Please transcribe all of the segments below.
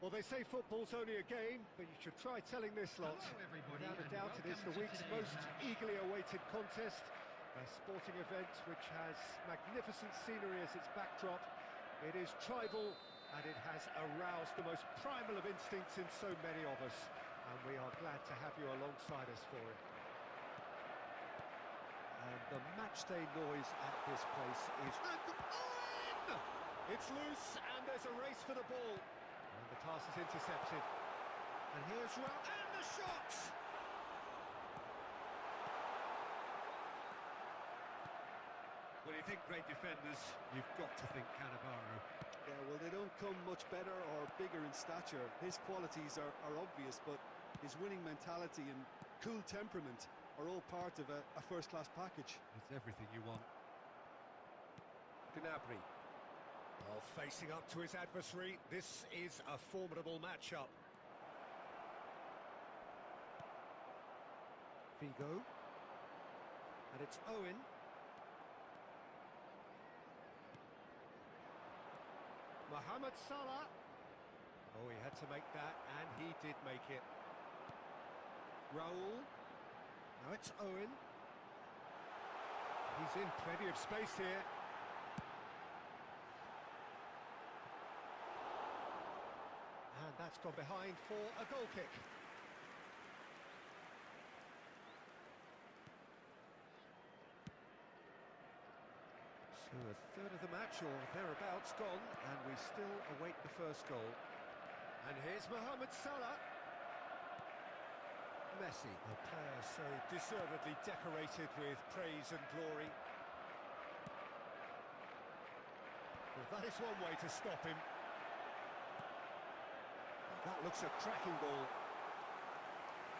Well, they say football's only a game, but you should try telling this lot. Hello everybody, Without a and doubt, it is the welcome to week's today's most match. eagerly awaited contest. A sporting event which has magnificent scenery as its backdrop. It is tribal, and it has aroused the most primal of instincts in so many of us. And we are glad to have you alongside us for it. And the matchday noise at this place is... And Owen! It's loose, and there's a race for the ball. And the pass is intercepted. And here's and the shot! When you think great defenders, you've got to think Cannavaro. Yeah, well, they don't come much better or bigger in stature. His qualities are obvious, but his winning mentality and cool temperament are all part of a first-class package. It's everything you want. Gnabry. Well, facing up to his adversary, this is a formidable matchup. Figo. And it's Owen. Mohamed Salah. Oh, he had to make that, and he did make it. Raul. Now it's Owen. He's in plenty of space here. And that's gone behind for a goal kick. So a third of the match, or thereabouts, gone, and we still await the first goal. And here's Mohamed Salah. Messi, a player so deservedly decorated with praise and glory. Well, that is one way to stop him. That looks a cracking ball.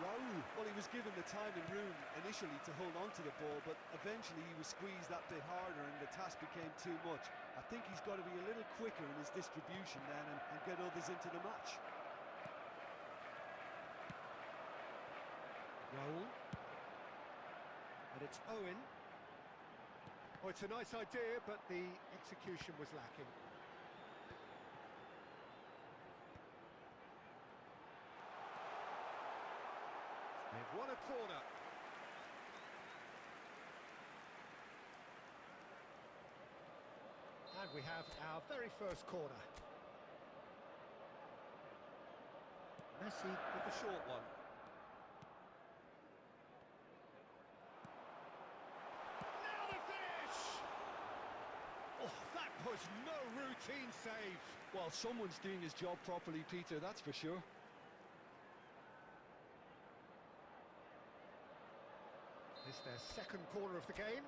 Raul, well, he was given the time and room initially to hold on to the ball, but eventually he was squeezed that bit harder and the task became too much. I think he's got to be a little quicker in his distribution then and get others into the match. Raul. And it's Owen. Oh, it's a nice idea, but the execution was lacking. They've won a corner. And we have our very first corner. Messi with the short one. Now the finish! Oh, that was no routine save. Well, someone's doing his job properly, Peter, that's for sure. This is their second corner of the game.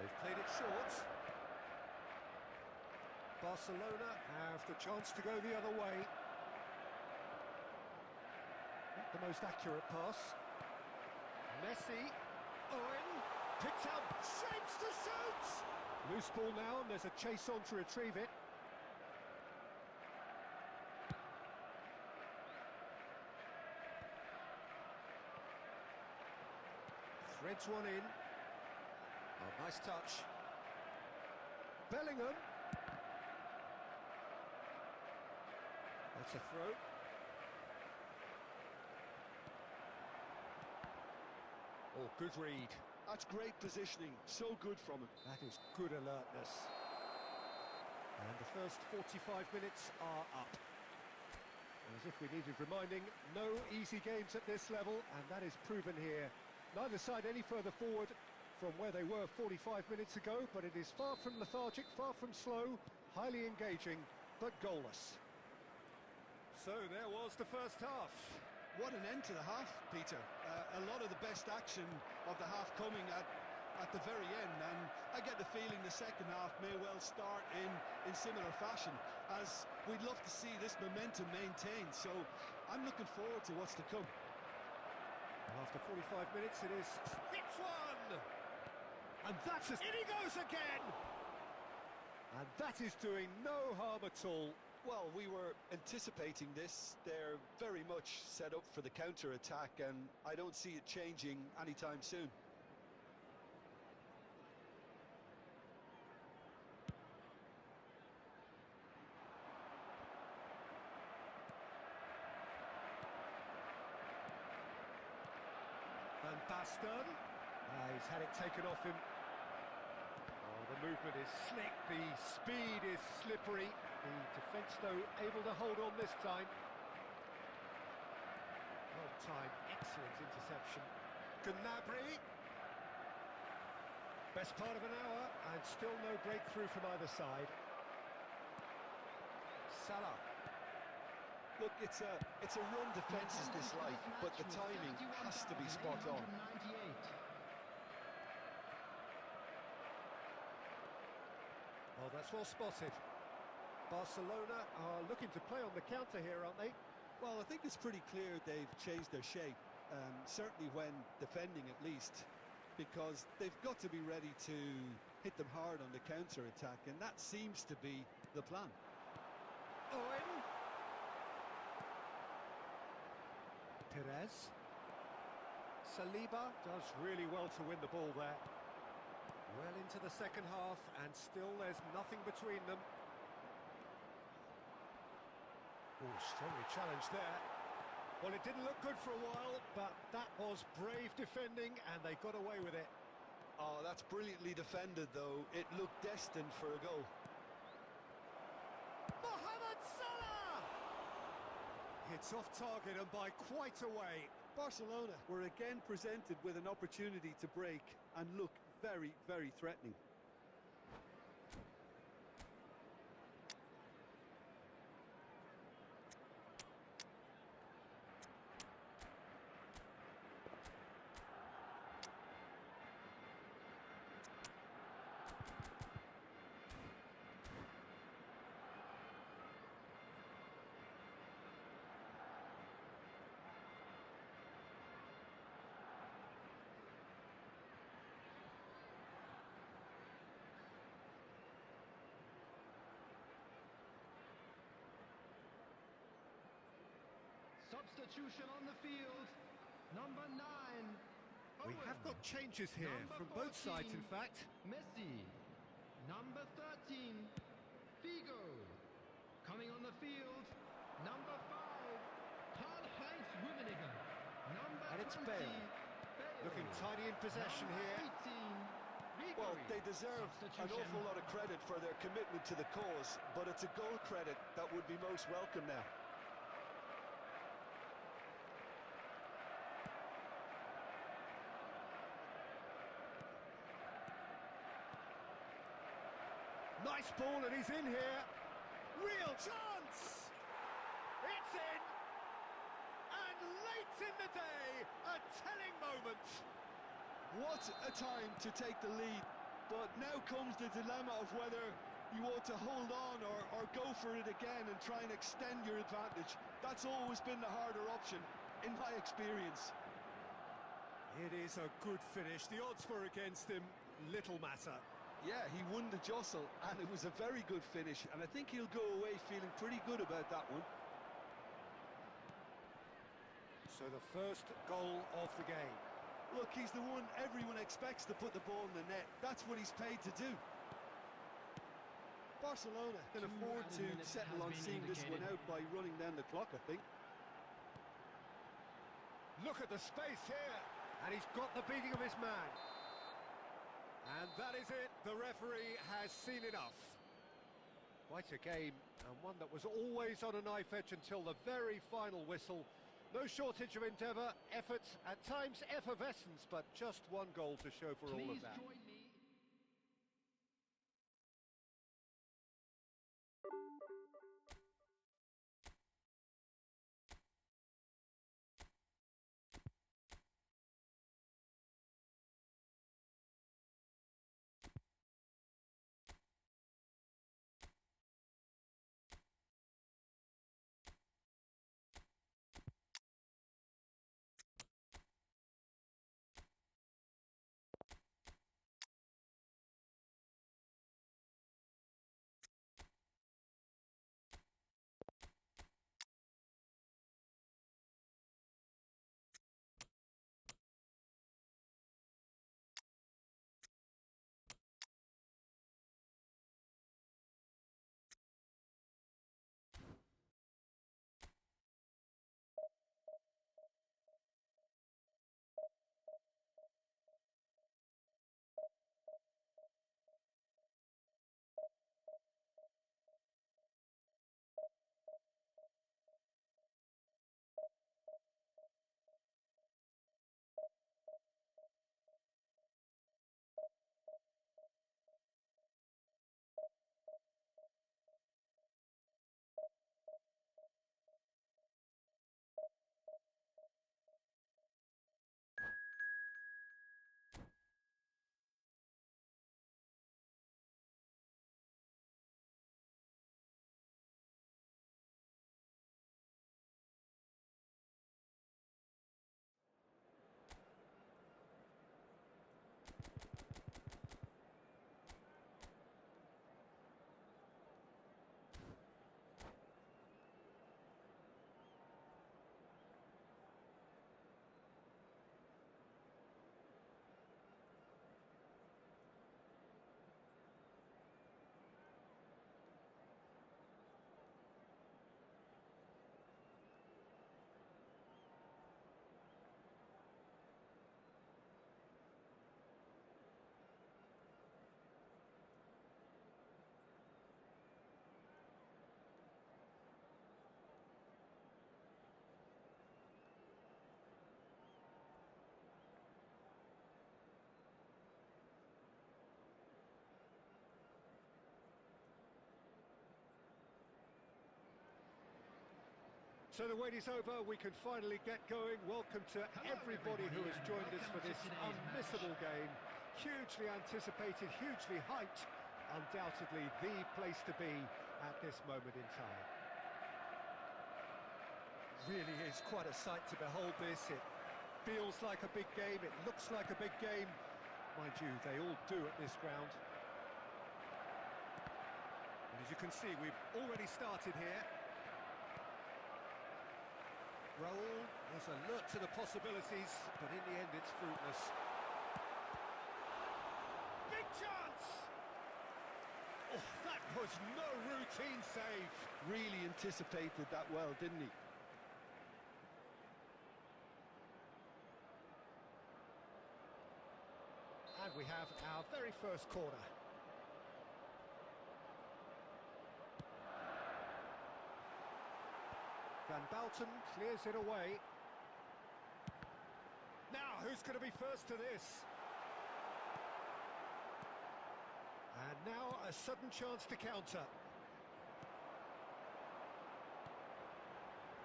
They've played it short. Barcelona have the chance to go the other way. Not the most accurate pass. Messi. Owen. Picks out. Shapes to shoot! Loose ball now, and there's a chase on to retrieve it. Threads one in. Oh, nice touch. Bellingham. That's a throw. Oh, good read. That's great positioning, so good from him. That is good alertness. And the first 45 minutes are up. As if we needed reminding, no easy games at this level, and that is proven here. Neither side any further forward from where they were 45 minutes ago, but it is far from lethargic, far from slow, highly engaging, but goalless. So there was the first half. What an end to the half, Peter. A lot of the best action of the half coming at the very end, and I get the feeling the second half may well start in similar fashion, as we'd love to see this momentum maintained, so I'm looking forward to what's to come. And after 45 minutes, it is hits one! And that's in he goes again! And that is doing no harm at all. Well, we were anticipating this. They're very much set up for the counter-attack, and I don't see it changing anytime soon. pass done. He's had it taken off him. Oh, the movement is slick, the speed is slippery. The defence, though, able to hold on this time. Well timed, excellent interception. Gnabry. Best part of an hour, and still no breakthrough from either side. Salah. Look, it's a run defence is dislike, but the timing has to be spot on. Oh, that's well spotted. Barcelona are looking to play on the counter here, aren't they? Well, I think it's pretty clear they've changed their shape, certainly when defending at least, because they've got to be ready to hit them hard on the counter-attack, and that seems to be the plan. Owen. Perez. Saliba does really well to win the ball there. Well into the second half, and still there's nothing between them. Oh, strongly challenged there. Well, it didn't look good for a while, but that was brave defending, and they got away with it. Oh, that's brilliantly defended, though. It looked destined for a goal. Mohamed Salah! It's off target and by quite a way. Barcelona were again presented with an opportunity to break and look very, very threatening. Substitution on the field, number 9. We have got changes here from both sides, in fact. Messi, number 13. Figo, coming on the field, number 5. Karl-Heinz Rummenigge, number And it's 20. Bale. Looking tidy in possession number here. 18. Well, they deserve an awful lot of credit for their commitment to the cause, but it's a goal credit that would be most welcome now. Nice ball, and he's in here. Real chance! It's in! And late in the day, a telling moment. What a time to take the lead, but now comes the dilemma of whether you want to hold on or go for it again and try and extend your advantage. That's always been the harder option, in my experience. It is a good finish. The odds were against him, little matter. Yeah, he won the jostle, and it was a very good finish, and I think he'll go away feeling pretty good about that one. So the first goal of the game. Look, he's the one everyone expects to put the ball in the net. That's what he's paid to do. Barcelona can afford to settle on seeing this one out by running down the clock, I think. Look at the space here, and he's got the beating of his man. And that is it, the referee has seen enough. Quite a game, and one that was always on a knife edge until the very final whistle. No shortage of endeavour, effort, at times effervescence, but just one goal to show for all of that. Please join me. So the wait is over, we can finally get going. Welcome to Hello, everybody who has everybody, joined and us for welcome this to today's unmissable match. game. Hugely anticipated, hugely hyped. Undoubtedly the place to be at this moment in time. Really is quite a sight to behold this. It feels like a big game, it looks like a big game. Mind you, they all do at this ground. And as you can see, we've already started here. Raul is alert to the possibilities, but in the end it's fruitless. Big chance! Oh, that was no routine save. Really anticipated that well, didn't he? And we have our very first corner. Van Bouten clears it away. Now, who's going to be first to this? And now a sudden chance to counter.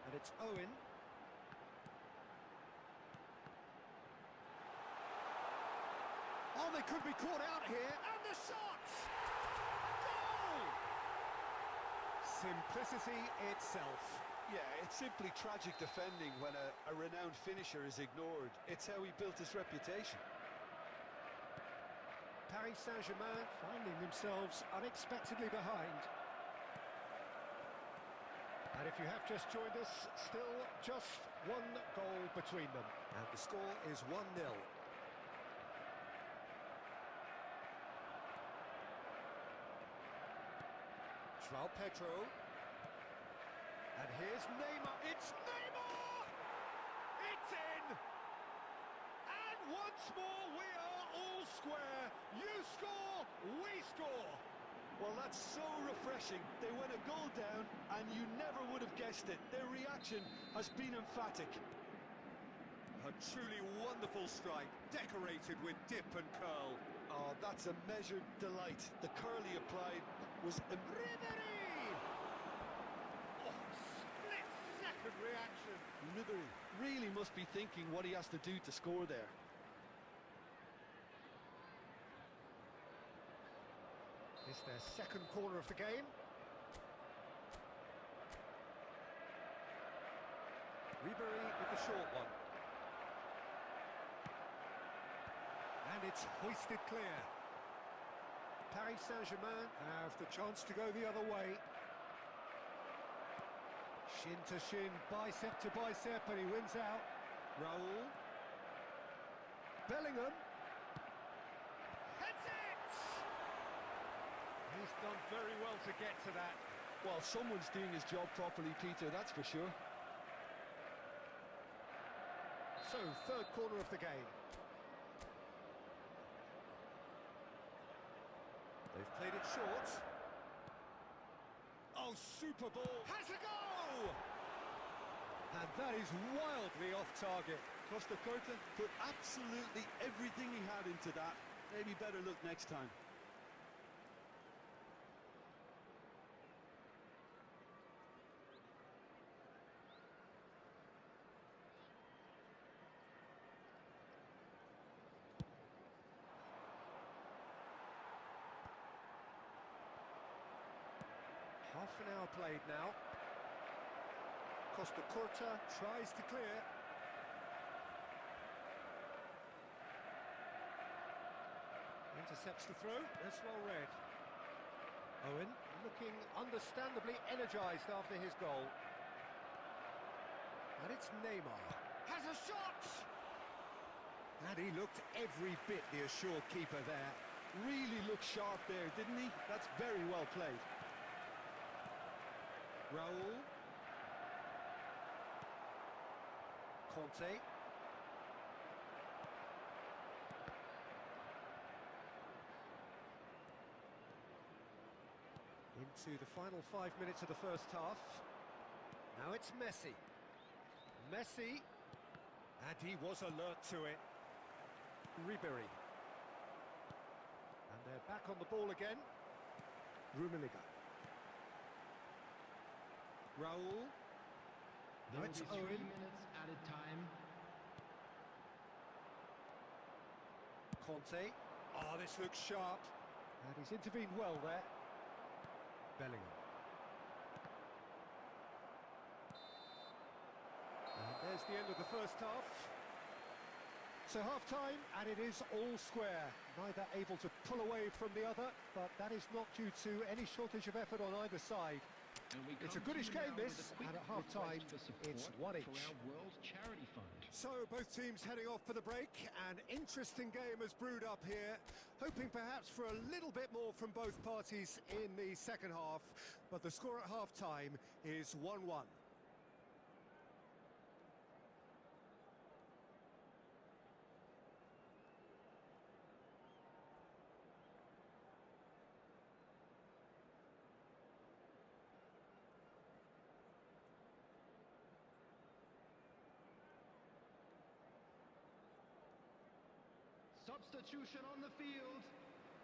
And it's Owen. Oh, they could be caught out here. And the shot! Goal! Simplicity itself. Yeah, it's simply tragic defending when a renowned finisher is ignored. It's how he built his reputation. Paris Saint-Germain finding themselves unexpectedly behind. And if you have just joined us, still just one goal between them. And the score is 1-0. João Pedro. And here's Neymar. It's Neymar! It's in! And once more we are all square. You score, we score. Well, that's so refreshing. They went a goal down, and you never would have guessed it. Their reaction has been emphatic. A truly wonderful strike, decorated with dip and curl. Oh, that's a measured delight. The curl he applied was... Ribéry! Oh, split-second reaction. Ribéry really must be thinking what he has to do to score there. It's their second corner of the game. Ribéry with the short one. And it's hoisted clear. Paris Saint-Germain have the chance to go the other way. Shin to shin, bicep to bicep, and he wins out. Raul. Bellingham. Heads it! He's done very well to get to that. Well, someone's doing his job properly, Peter, that's for sure. So, third corner of the game. They've played it short. Oh, super ball. Has a go! And that is wildly off target. Costa Curta put absolutely everything he had into that. Maybe better look next time. Half an hour played now. Costa Curta tries to clear. Intercepts the throw. That's well read. Owen looking understandably energised after his goal. And it's Neymar. Has a shot! And he looked every bit the assured keeper there. Really looked sharp there, didn't he? That's very well played. Raul. Conte. Into the final 5 minutes of the first half. Now it's Messi. Messi. And he was alert to it. Ribéry. And they're back on the ball again. Rummenigge. Raul. There will it's be 3 Owen. minutes added time. Conte. Oh, this looks sharp. And he's intervened well there. Bellingham. And there's the end of the first half. So half-time, and it is all square. Neither able to pull away from the other, but that is not due to any shortage of effort on either side. It's a goodish game, this, and at half-time, it's one each. For our World Charity Fund. So, both teams heading off for the break. An interesting game has brewed up here, hoping perhaps for a little bit more from both parties in the second half, but the score at half-time is 1-1. Substitution on the field.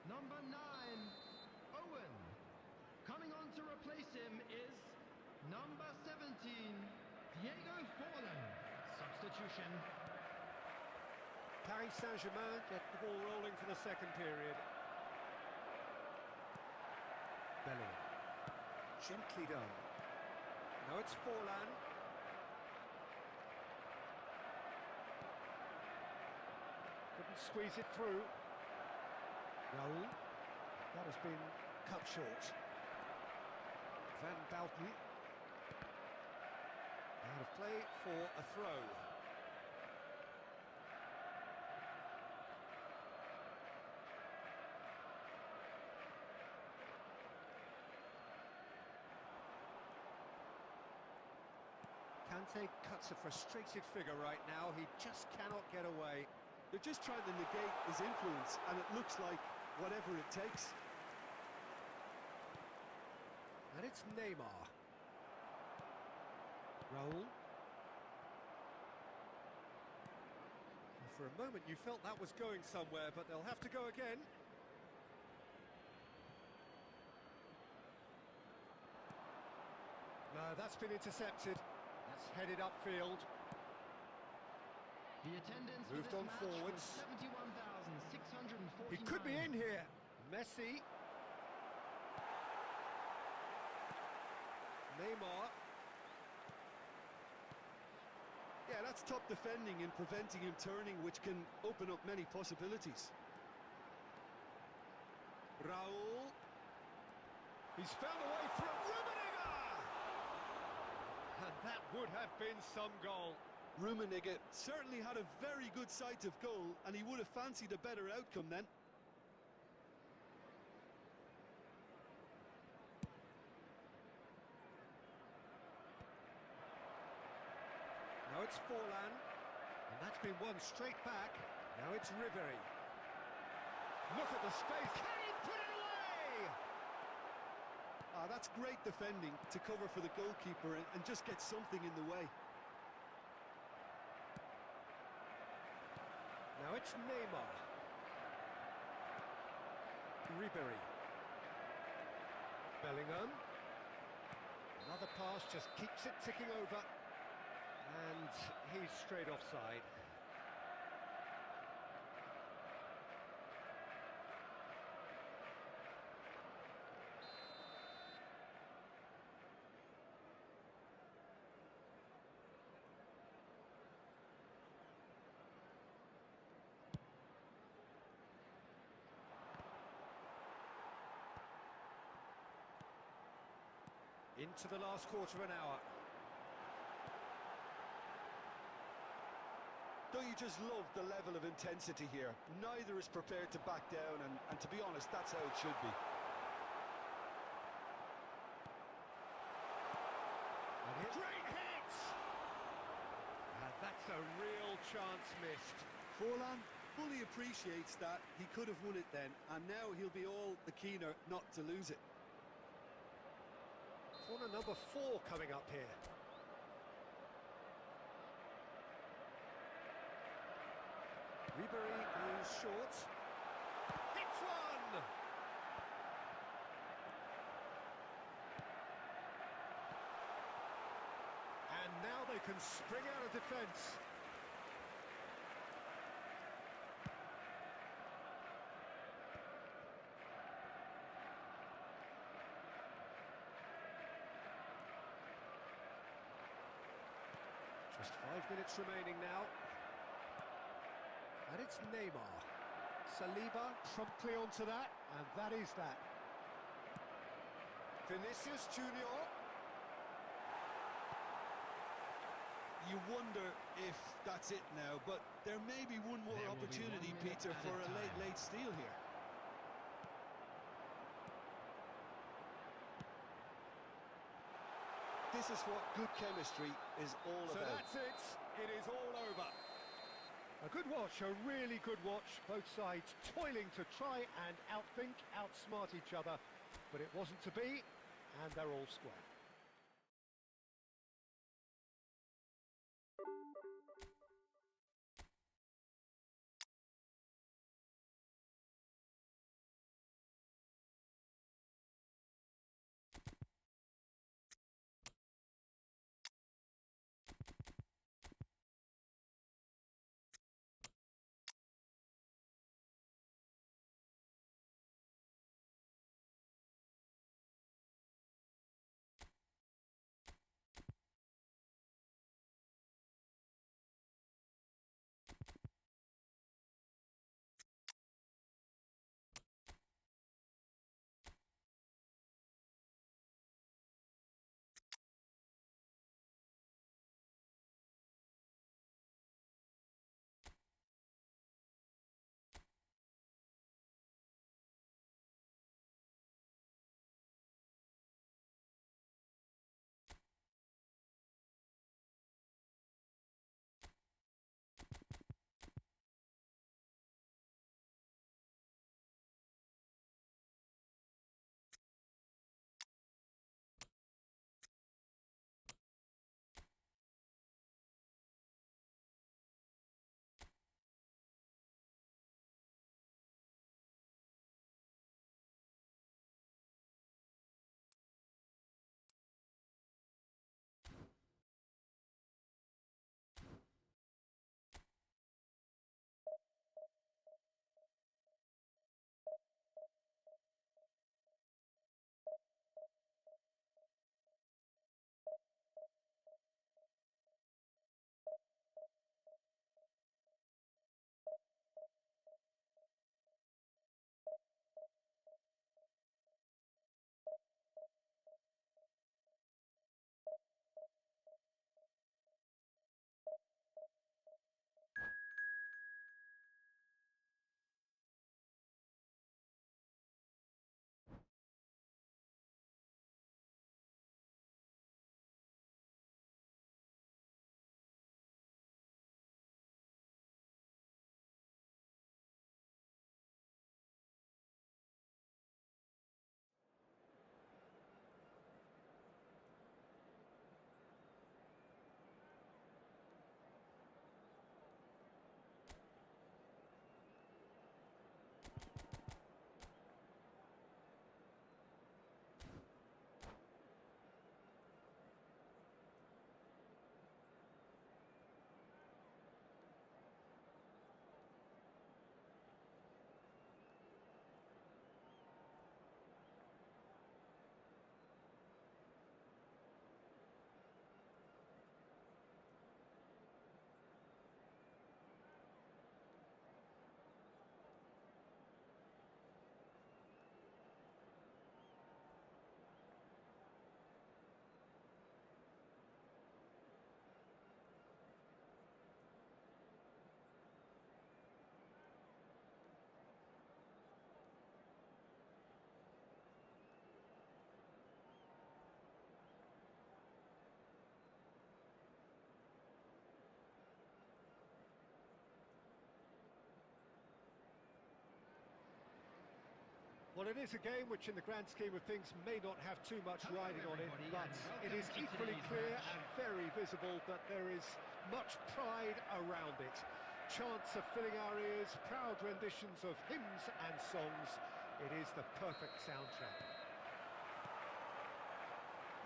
Number 9, Owen. Coming on to replace him is number 17, Diego Forlan. Substitution. Paris Saint-Germain get the ball rolling for the second period. Bellingham. Gently done. Now it's Forlan. Couldn't squeeze it through. Raul. That has been cut short. Van Bouten. Out of play for a throw. Kante cuts a frustrated figure right now. He just cannot get away. They're just trying to negate his influence, and it looks like whatever it takes. And it's Neymar. Raul. For a moment you felt that was going somewhere, but they'll have to go again. No, that's been intercepted. That's headed upfield. The attendance Moved for on this match forwards. was 71,649. He could be in here. Messi. Neymar. Yeah, that's top defending and preventing him turning, which can open up many possibilities. Raul. He's found a way through. Rummenigge! And that would have been some goal. Rummenigge certainly had a very good sight of goal, and he would have fancied a better outcome then. Now it's Forlan, and that's been won straight back. Now it's Ribéry. Look at the space. Can he put it away? That's great defending to cover for the goalkeeper and just get something in the way. Now it's Neymar. Ribéry. Bellingham. Another pass just keeps it ticking over. And he's straight offside. Into the last quarter of an hour. Don't you just love the level of intensity here? Neither is prepared to back down, and to be honest, that's how it should be. Great hit! And that's a real chance missed. Forlan fully appreciates that. He could have won it then, and now he'll be all the keener not to lose it. Corner number 4 coming up here. Ribéry goes short. Hits one! And now they can spring out of defence. Just 5 minutes remaining now. And it's Neymar. Saliba promptly onto that, and that is that. Vinicius Junior. You wonder if that's it now, but there may be one more There will be opportunity, 1 minute Peter, for a added time. late steal here. This is what good chemistry is all So about. that's it. It is all over. A good watch, a really good watch. Both sides toiling to try and outthink, outsmart each other. But it wasn't to be, and they're all square. Well, it is a game which in the grand scheme of things may not have too much Hello, riding on it, everybody, but and it is welcome to equally today's clear match. and very visible that there is much pride around it. Chants are filling our ears, proud renditions of hymns and songs. It is the perfect soundtrack.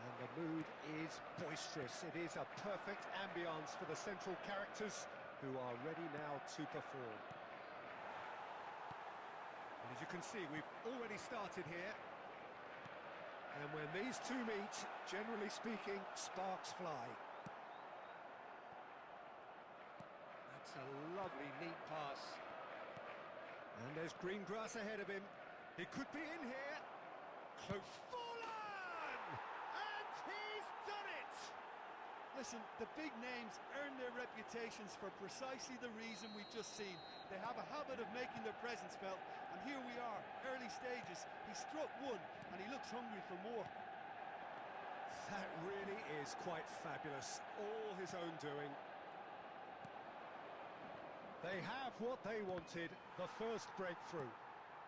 And The mood is boisterous. It is a perfect ambience for the central characters who are ready now to perform. And as you can see, we've already started here. And when these two meet, generally speaking, sparks fly. That's a lovely, neat pass. And there's green grass ahead of him. He could be in here. Close. Fallen! And he's done it! Listen, the big names earn their reputations for precisely the reason we've just seen. They have a habit of making their presence felt, and here we are, early stages. He struck one, and he looks hungry for more. That really is quite fabulous. All his own doing. They have what they wanted, the first breakthrough.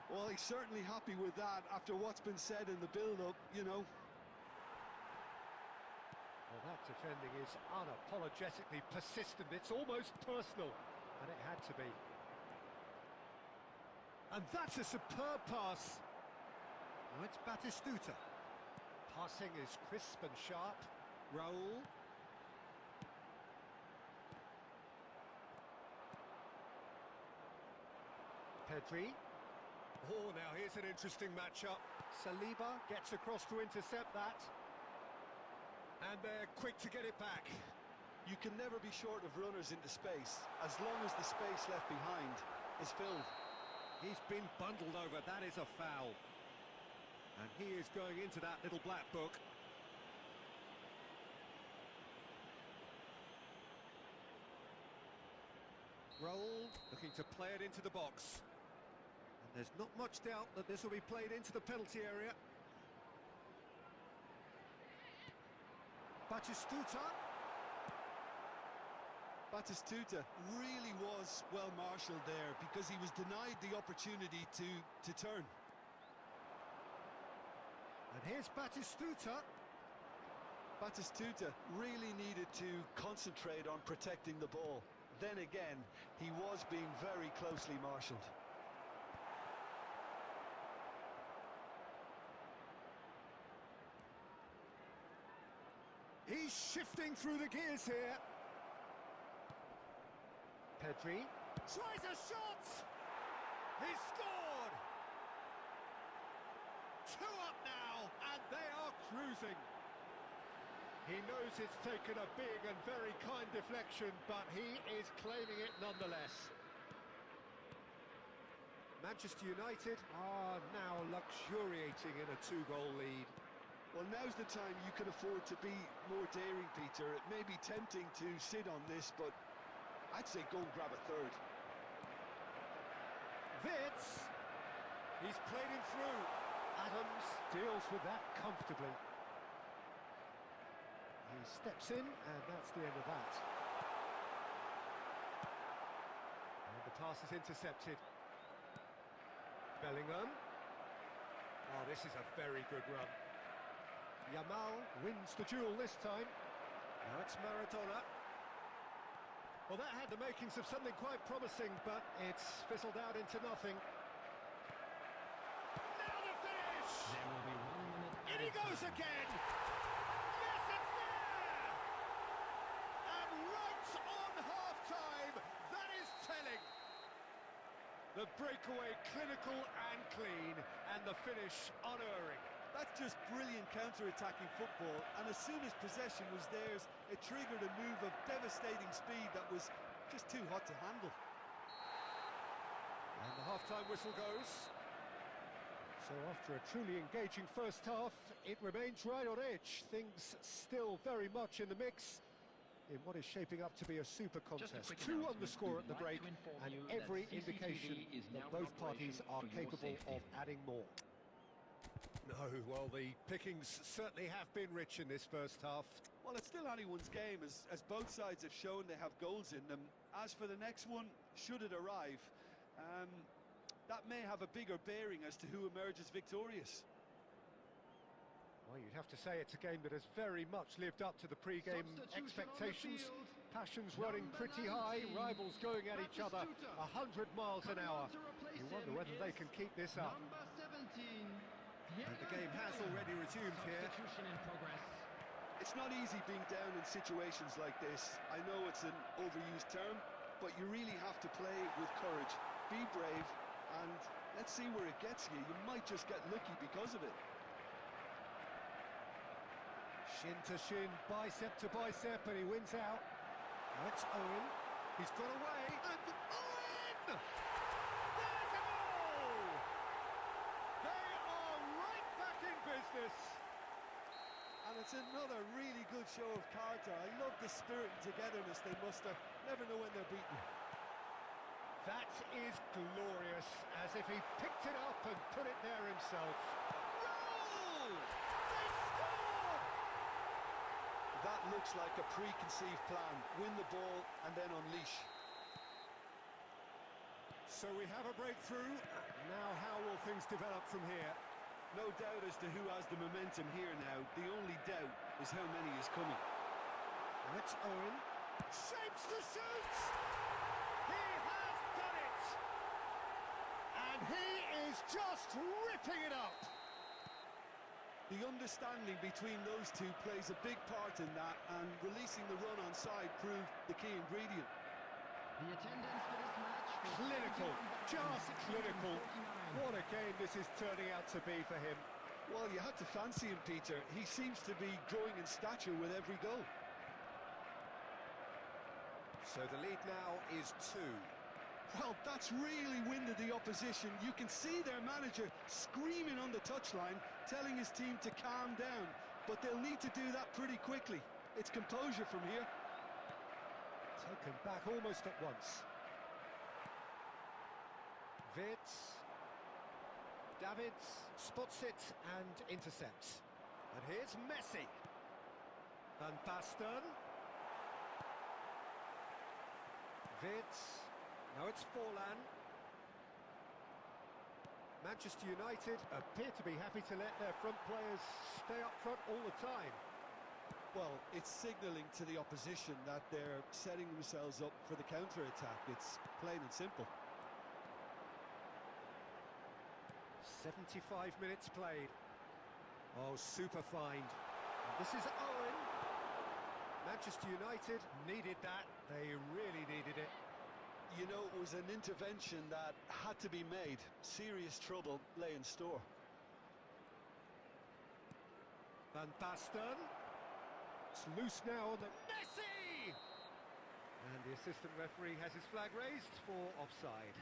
Well, he's certainly happy with that after what's been said in the build-up, you know. Well, that defending is unapologetically persistent. It's almost personal, and it had to be. And that's a superb pass. Now it's Batistuta. Passing is crisp and sharp. Raul. Pedri. Oh, now here's an interesting matchup. Saliba gets across to intercept that. And they're quick to get it back. You can never be short of runners into space, as long as the space left behind is filled. He's been bundled over, that is a foul. And he is going into that little black book. Raul looking to play it into the box. And there's not much doubt that this will be played into the penalty area. Batistuta. Batistuta really was well marshalled there because he was denied the opportunity to turn. And here's Batistuta. Batistuta really needed to concentrate on protecting the ball. Then again, he was being very closely marshalled. He's shifting through the gears here. Pedri tries a shot! He scored! 2 up now, and they are cruising. He knows it's taken a big and very kind deflection, but he is claiming it nonetheless. Manchester United are now luxuriating in a 2-goal lead. Well, now's the time you can afford to be more daring, Peter. It may be tempting to sit on this, but I'd say go and grab a third. Vitz! He's played him through. Adams deals with that comfortably. He steps in, and that's the end of that. And the pass is intercepted. Bellingham. Oh, this is a very good run. Yamal wins the duel this time. Now it's Maradona. Well, that had the makings of something quite promising, but it's fizzled out into nothing. Now the finish! There will be 1 minute. In he goes again! Yes, it's there! And right on half-time, that is telling. The breakaway clinical and clean, and the finish unerring. That's just brilliant counter-attacking football, and as soon as possession was theirs, it triggered a move of devastating speed that was just too hot to handle. And the half-time whistle goes. So after a truly engaging first half, it remains right on edge. Things still very much in the mix in what is shaping up to be a super contest. 2 on the score at the break, and every indication that both parties are capable of adding more. No, well, the pickings certainly have been rich in this first half. Well, it's still anyone's game, as both sides have shown they have goals in them. As for the next one, should it arrive, that may have a bigger bearing as to who emerges victorious. Well, you'd have to say it's a game that has very much lived up to the pre-game expectations. Passions running pretty high, rivals going at each other 100 miles an hour. You wonder whether they can keep this up. Number 17. And the game has already resumed here. Substitution in progress. It's not easy being down in situations like this. I know it's an overused term, but you really have to play with courage. Be brave, and let's see where it gets you. You might just get lucky because of it. Shin to shin, bicep to bicep, and he wins out. Now it's Owen. He's got away, and Owen! There's a goal! They are right back in business. And it's another really good show of character. I love the spirit and togetherness they muster. Never know when they're beaten. That is glorious, as if he picked it up and put it there himself. Roll! They score! That looks like a preconceived plan. Win the ball and then unleash. So we have a breakthrough. Now how will things develop from here? No doubt as to who has the momentum here now. The only doubt is how many is coming. And it's Owen. Shapes the shoot! He has done it! And he is just ripping it up! The understanding between those two plays a big part in that, and releasing the run on side proved the key ingredient. The attendance for this match was Clinical, just clinical. 49. What a game this is turning out to be for him. Well, you had to fancy him, Peter. He seems to be growing in stature with every goal. So the lead now is 2. Well, that's really winded the opposition. You can see their manager screaming on the touchline, telling his team to calm down. But they'll need to do that pretty quickly. It's composure from here. Taken back almost at once. Wits. Davids spots it and intercepts. And here's Messi. Van Basten. Wits. Now it's Forlan. Manchester United appear to be happy to let their front players stay up front all the time. Well, it's signalling to the opposition that they're setting themselves up for the counter-attack. It's plain and simple. 75 minutes played. Oh, super find. And this is Owen. Manchester United needed that. They really needed it. You know, it was an intervention that had to be made. Serious trouble lay in store. Van Basten. It's loose now on the... Messi! And the assistant referee has his flag raised for offside.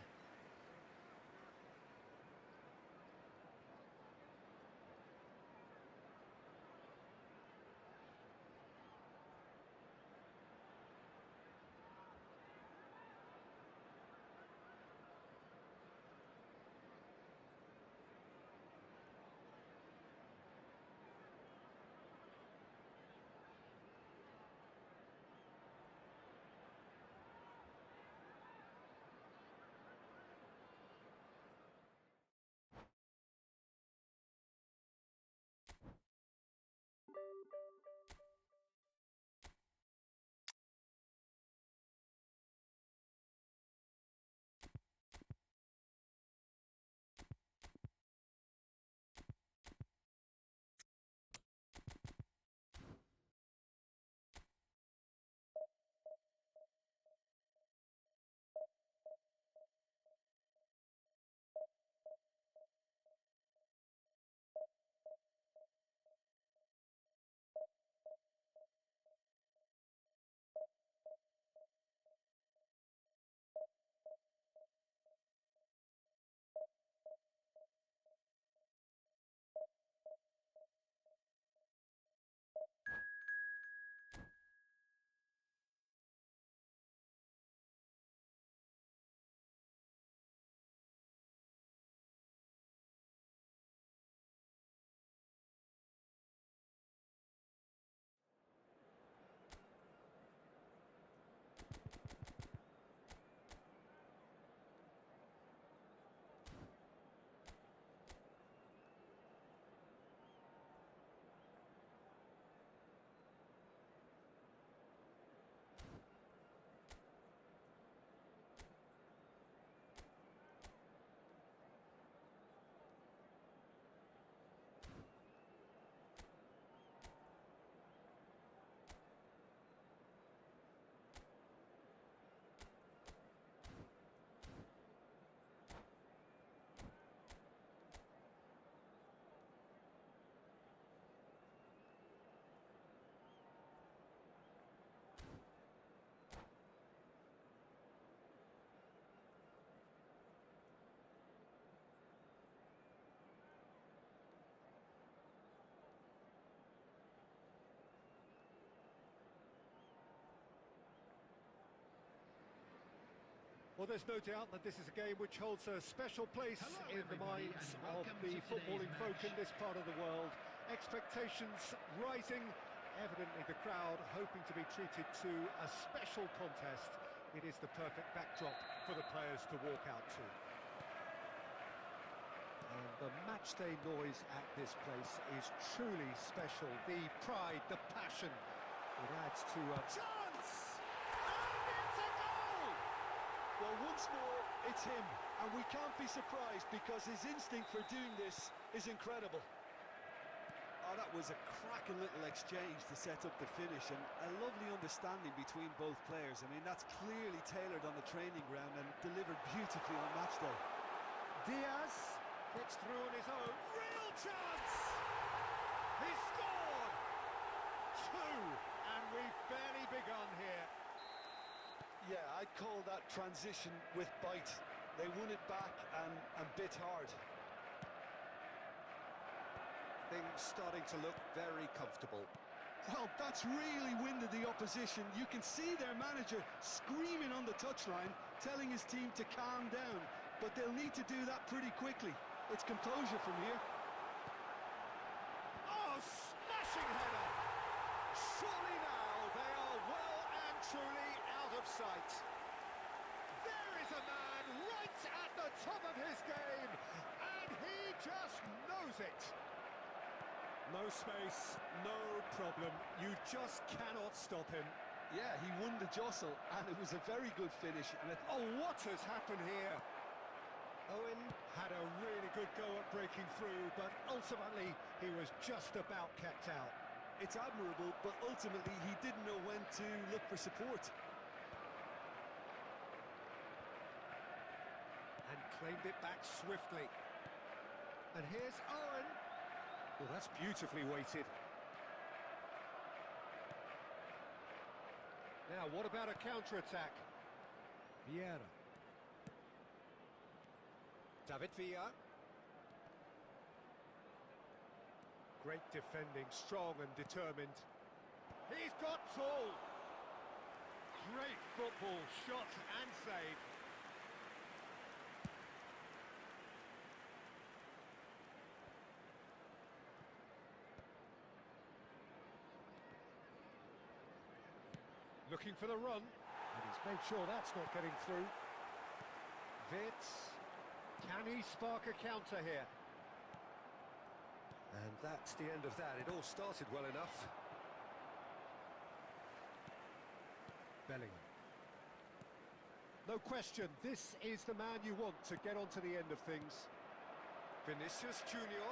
Well, there's no doubt that this is a game which holds a special place Hello, in the everybody, minds and of welcome the to today's footballing folk in match. this part of the world. Expectations rising, evidently the crowd hoping to be treated to a special contest. It is the perfect backdrop for the players to walk out to. And the matchday noise at this place is truly special. The pride, the passion, it adds to a chance! And it's a goal! Well, once more, it's him, and we can't be surprised because his instinct for doing this is incredible. Oh, that was a cracking little exchange to set up the finish, and a lovely understanding between both players. I mean, that's clearly tailored on the training ground and delivered beautifully on match day. Diaz gets through on his own. Real chance! He scored! Two, and we've barely begun here. Yeah, I'd call that transition with bite. They won it back and bit hard. Things starting to look very comfortable. Well, that's really winded the opposition. You can see their manager screaming on the touchline, telling his team to calm down, but they'll need to do that pretty quickly. It's composure from here. Oh, smashing header! Surely now they are well and truly out of sight. There is a man right at the top of his game, and he just knows it. No space, no problem. You just cannot stop him. Yeah, he won the jostle, and it was a very good finish. And Oh, what has happened here? Owen had a really good go at breaking through, but ultimately he was just about kept out. it's admirable, but ultimately he didn't know when to look for support. And claimed it back swiftly. And here's Owen. Well, that's beautifully weighted. Now, what about a counter-attack? Vieira. David Villa. Great defending, strong and determined. He's got tall. Great football, shot and save. Looking for the run, and he's made sure that's not getting through. Vitz, can he spark a counter here? And that's the end of that. It all started well enough. Bellingham. No question, this is the man you want to get onto the end of things. Vinicius Junior.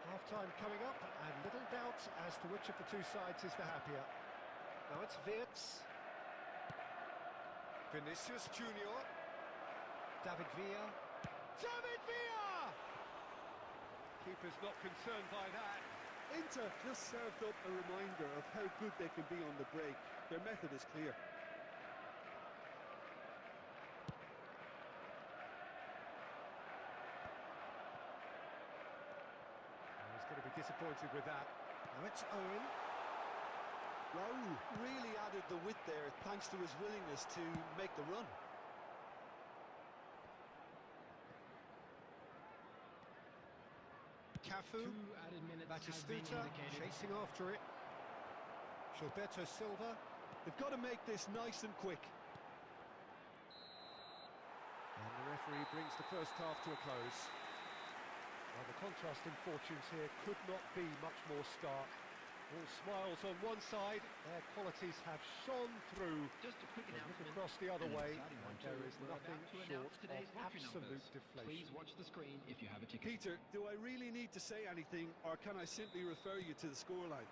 Half-time coming up, and little doubt as to which of the two sides is the happier. Now it's Vitz. Vinicius Junior. David Villa. David Villa! Keeper's not concerned by that. Inter just served up a reminder of how good they can be on the break. Their method is clear. He's going to be disappointed with that. Now it's Owen. Raul really added the width there thanks to his willingness to make the run. Cafu. 2 added minutes have been Batistuta indicated. chasing after it. Gilberto Silva. They've got to make this nice and quick. And the referee brings the first half to a close. Well, the contrast in fortunes here could not be much more stark. All smiles on one side, their qualities have shone through. Just a quick They look announcement. across the other And an way, exciting one and too. there is We're nothing about to short announce of today's lottery absolute numbers. deflation. Please watch the screen if you have a ticket. Peter, do I really need to say anything, or can I simply refer you to the scoreline?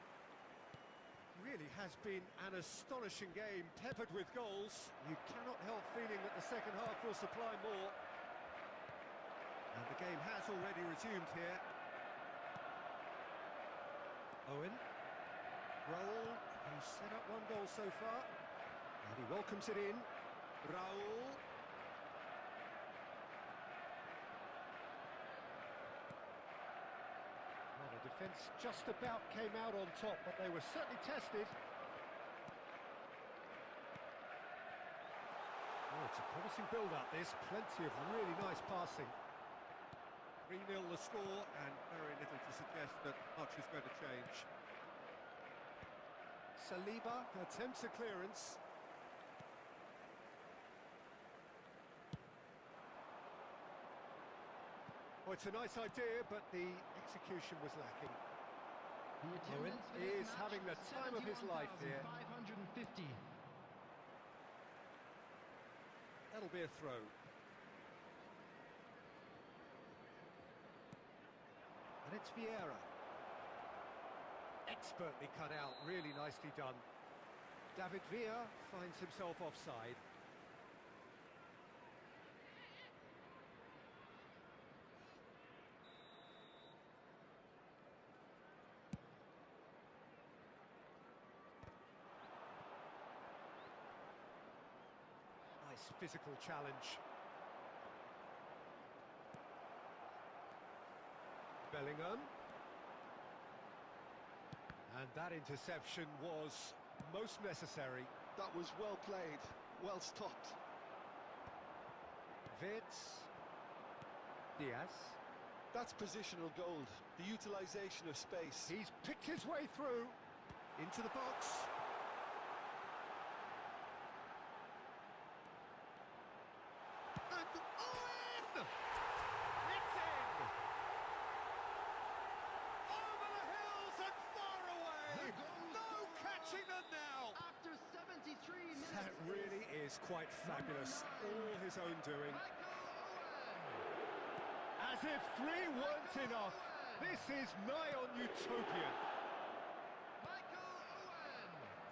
Really has been an astonishing game, peppered with goals. You cannot help feeling that the second half will supply more. And the game has already resumed here. Owen. Raul, who's set up one goal so far. And he welcomes it in. Raul. Well, the defence just about came out on top, but they were certainly tested. It's a promising build-up, this. Plenty of really nice passing. 3-0 the score, and very little to suggest that much is going to change. Saliba attempts a clearance. Oh, it's a nice idea, but the execution was lacking. The Owen attendance for this is match, having the time of his life here. 71,550. That'll be a throw. And it's Vieira. Expertly cut out, really nicely done. David Villa finds himself offside. Nice physical challenge. Bellingham. And that interception was most necessary. That was well played, well stopped. Vitz. Diaz. That's positional gold, the utilisation of space. He's picked his way through into the box. And Owen! It's in! Over the hills and far away! No catching them now! After 73 minutes. That really is quite fabulous. All his own doing. As if three weren't enough. This is nigh on utopian.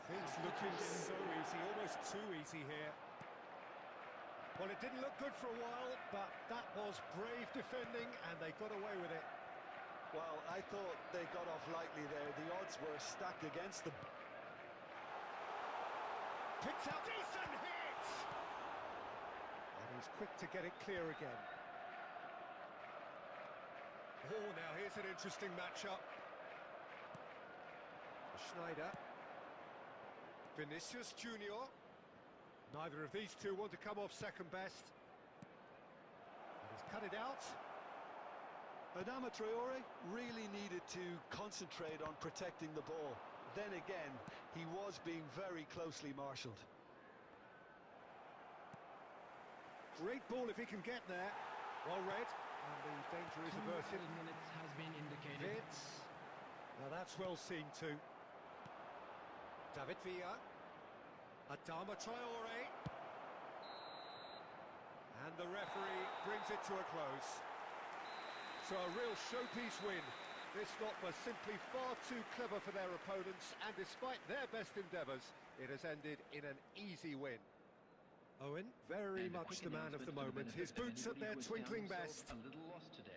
Things looking so easy, almost too easy here. Well, it didn't look good for a while, but that was brave defending, and they got away with it. Well, I thought they got off lightly there. The odds were stacked against them. Picks out, decent hit! And he's quick to get it clear again. Oh, now here's an interesting matchup. Schneider. Vinicius Junior. Neither of these two want to come off second best. And he's cut it out. Adama Traore really needed to concentrate on protecting the ball. Then again, he was being very closely marshalled. Great ball if he can get there. Well read. And the danger is averted. 2 minutes has been indicated. Vitz. Now that's well seen too. David Villa. Adama Traore. And the referee brings it to a close. So a real showpiece win. This lot was simply far too clever for their opponents, and despite their best endeavours, it has ended in an easy win. Owen, very much the man of the moment. His boots at their twinkling best. A little lost today.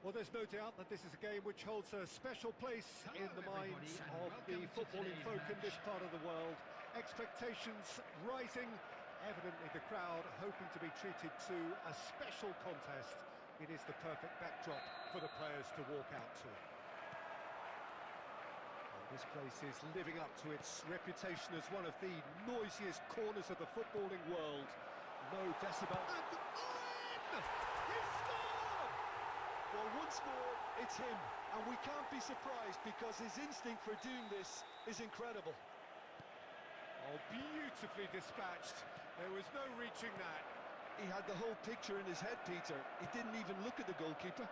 Well, there's no doubt that this is a game which holds a special place in the minds of the footballing folk in this part of the world. Expectations rising, evidently the crowd hoping to be treated to a special contest. It is the perfect backdrop for the players to walk out to. This place is living up to its reputation as one of the noisiest corners of the footballing world. No decibel. And Owen! He scored! Well, once more, it's him, and we can't be surprised because his instinct for doing this is incredible. Oh, beautifully dispatched. There was no reaching that. He had the whole picture in his head, Peter. He didn't even look at the goalkeeper.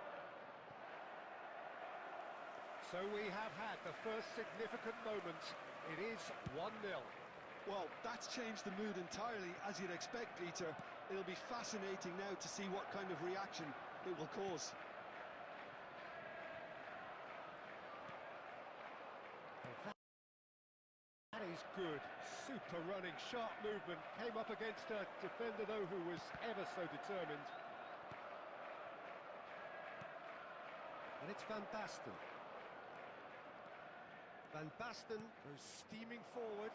So we have had the first significant moment. It is 1-0. Well, that's changed the mood entirely, as you'd expect, Peter. It'll be fascinating now to see what kind of reaction it will cause. That is good. Super running, sharp movement. Came up against a defender, though, who was ever so determined. And it's Van Basten. Van Basten goes steaming forward.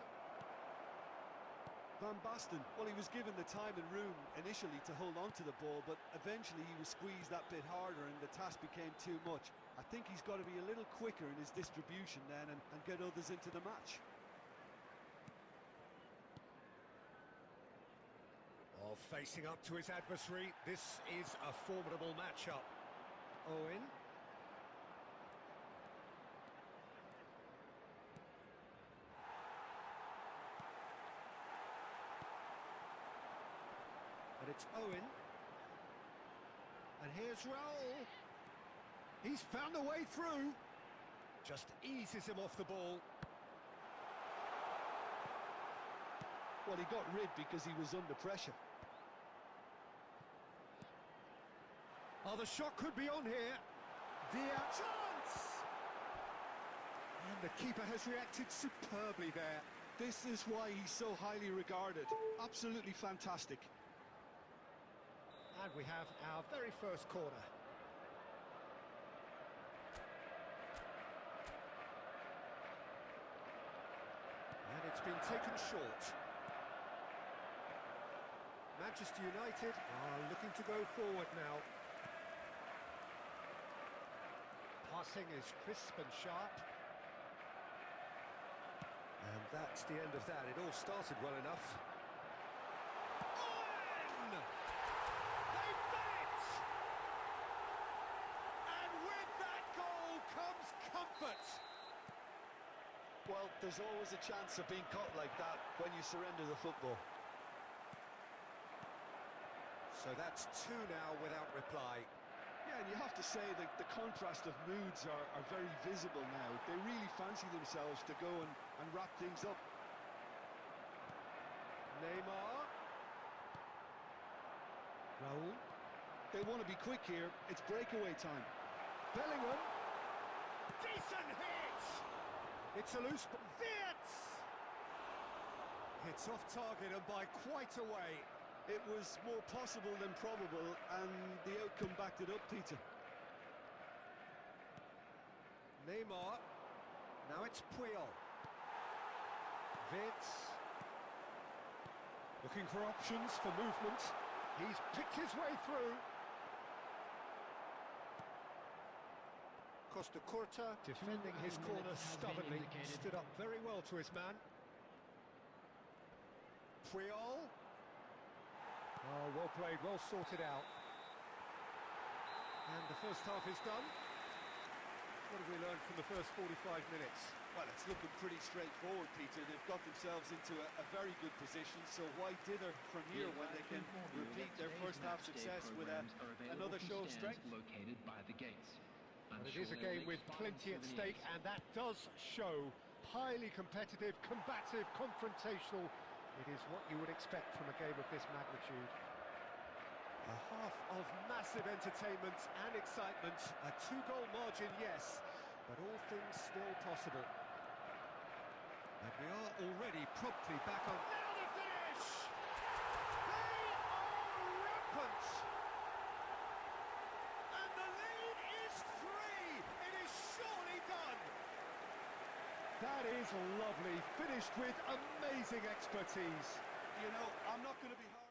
Van Basten, well, he was given the time and room initially to hold on to the ball, but eventually he was squeezed that bit harder and the task became too much. I think he's got to be a little quicker in his distribution then and get others into the match. Oh, facing up to his adversary, this is a formidable matchup. Owen. And it's Owen. And here's Raul. He's found a way through. Just eases him off the ball. Well, he got rid because he was under pressure. Oh, the shot could be on here. Chance! And the keeper has reacted superbly there. This is why he's so highly regarded. Absolutely fantastic. And we have our very first corner. And it's been taken short. Manchester United are looking to go forward now. Passing is crisp and sharp. And that's the end of that. It all started well enough. Owen! They've done it! And with that goal comes comfort. Well, there's always a chance of being caught like that when you surrender the football. So that's 2 now without reply. Yeah, and you have to say that the contrast of moods are very visible now. They really fancy themselves to go and wrap things up. Neymar. Raul. They want to be quick here. It's breakaway time. Bellingham. Decent hit! It's a loose ball. Wirtz! It's off target and by quite a way. It was more possible than probable, and the outcome backed it up, Peter. Neymar. Now it's Puyol. Wirtz. Looking for options for movement. He's picked his way through. Costa Curta defending his corner stubbornly. Stood up very well to his man. Puyol. Oh, well played, well sorted out. And the first half is done. What have we learned from the first 45 minutes? Well, it's looking pretty straightforward, Peter. They've got themselves into a very good position, so why dither from here when they can repeat their first half success with another show of strength? Located by the gates. And it is a game with plenty at stake, and that does show highly competitive, combative, confrontational. It is what you would expect from a game of this magnitude. A half of massive entertainment and excitement. A 2-goal margin, yes, but all things still possible. And we are already promptly back on. Now the finish! They are rampant! And the lead is 3! It is surely done! That is lovely, finished with amazing expertise. You know, I'm not going to be hard.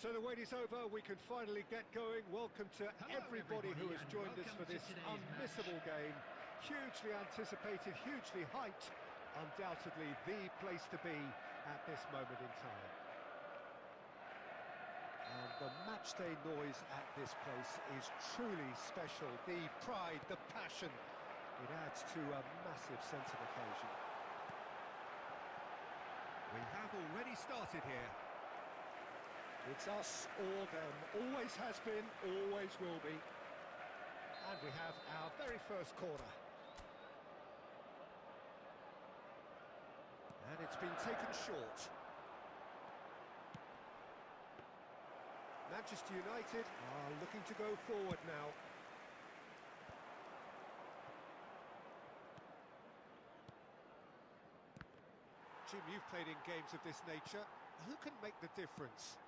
So the wait is over, we can finally get going. Welcome to Hello, everybody who has everybody, and joined us for welcome to this today's unmissable game. Hugely anticipated, hugely hyped. Undoubtedly the place to be at this moment in time. And the matchday noise at this place is truly special. The pride, the passion, it adds to a massive sense of occasion. We have already started here. It's us or them, always has been, always will be. And we have our very first corner. And it's been taken short. Manchester United are looking to go forward now. Jim, you've played in games of this nature. Who can make the difference?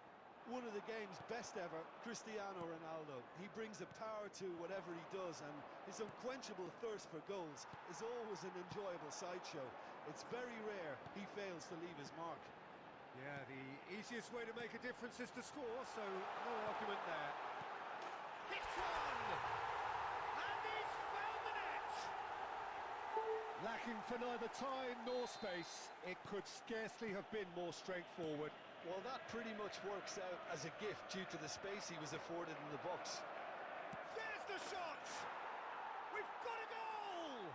One of the game's best ever, Cristiano Ronaldo. He brings a power to whatever he does, and his unquenchable thirst for goals is always an enjoyable sideshow. It's very rare he fails to leave his mark. Yeah, the easiest way to make a difference is to score, so no argument there. Hits one! And he's found the net! Lacking for neither time nor space, it could scarcely have been more straightforward. Well, that pretty much works out as a gift due to the space he was afforded in the box. There's the shot! We've got a goal!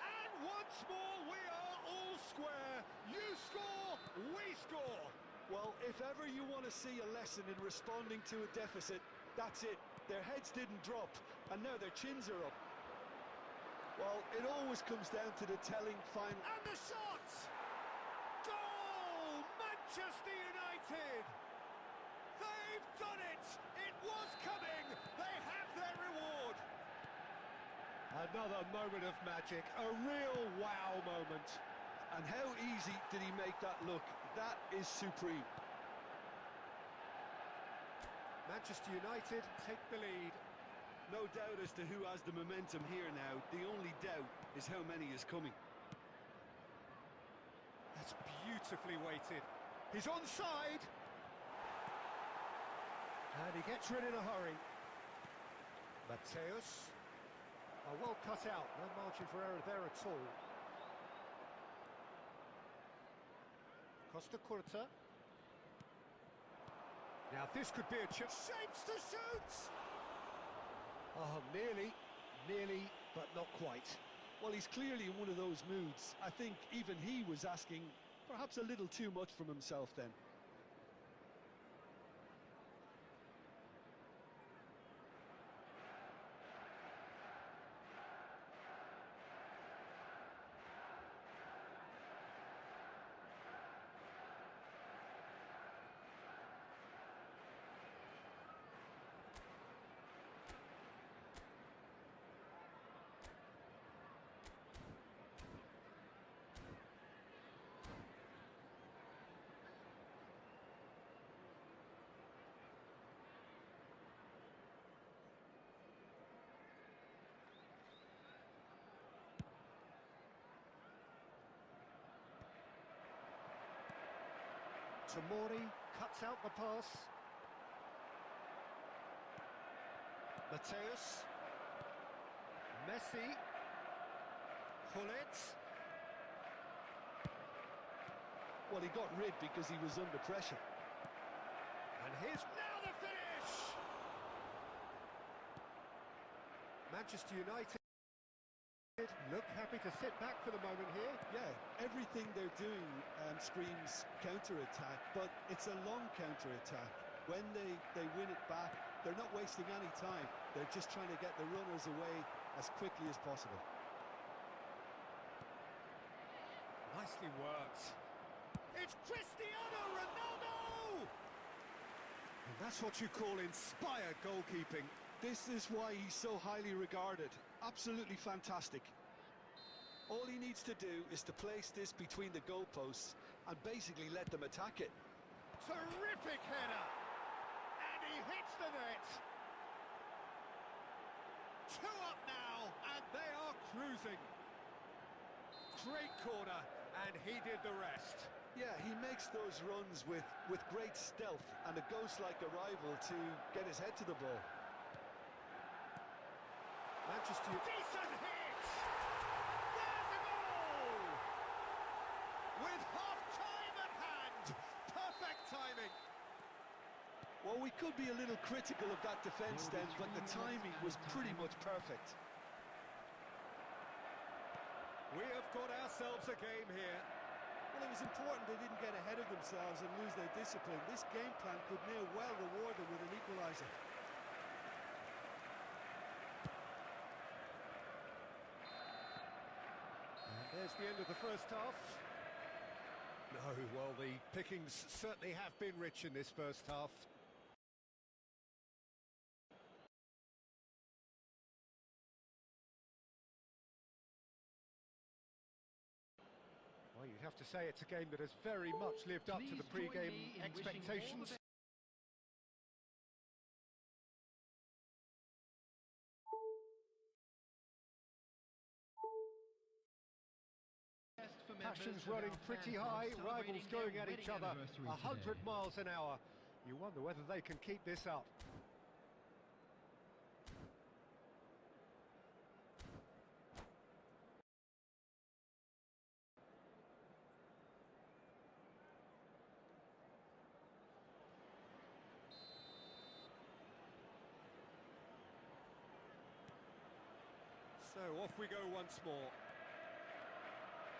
And once more we are all square. You score, we score! Well, if ever you want to see a lesson in responding to a deficit, that's it. Their heads didn't drop, and now their chins are up. Well, it always comes down to the telling final. And the shot! Goal! Manchester United! They've done it! It was coming! They have their reward! Another moment of magic, a real wow moment. And how easy did he make that look? That is supreme. Manchester United take the lead. No doubt as to who has the momentum here now. The only doubt is how many is coming. That's beautifully weighted. He's onside. And he gets rid in a hurry. Mateus. Oh, well cut out. No margin for error there at all. Costa Curta. Now this could be a chance. Shapes to shoot! Oh, nearly, but not quite. Well, he's clearly in one of those moods. I think even he was asking perhaps a little too much from himself then. Tomori cuts out the pass. Mateus. Messi. Hullet. Well, he got rid because he was under pressure. And here's now the finish! Manchester United look happy to sit back for the moment here. Yeah, everything they're doing screams counter-attack, but it's a long counter-attack. When they win it back, they're not wasting any time. They're just trying to get the runners away as quickly as possible. Nicely worked. It's Cristiano Ronaldo! And that's what you call inspired goalkeeping. This is why he's so highly regarded. Absolutely fantastic. All he needs to do is to place this between the goalposts and basically let them attack it. Terrific header! And he hits the net! 2 up now, and they are cruising. Great corner, and he did the rest. Yeah, he makes those runs with great stealth and a ghost-like arrival to get his head to the ball. Manchester decent hit! There's a goal! With half-time at hand! Perfect timing! Well, we could be a little critical of that defence then, but the timing was pretty much perfect. We have got ourselves a game here. Well, it was important they didn't get ahead of themselves and lose their discipline. This game plan could near well reward them with an equaliser. And there's the end of the first half. No, well, the pickings certainly have been rich in this first half. Well, you'd have to say it's a game that has very much lived up to the pre-game expectations. Passions running pretty high, rivals going at each other 100 miles an hour. You wonder whether they can keep this up. So off we go once more.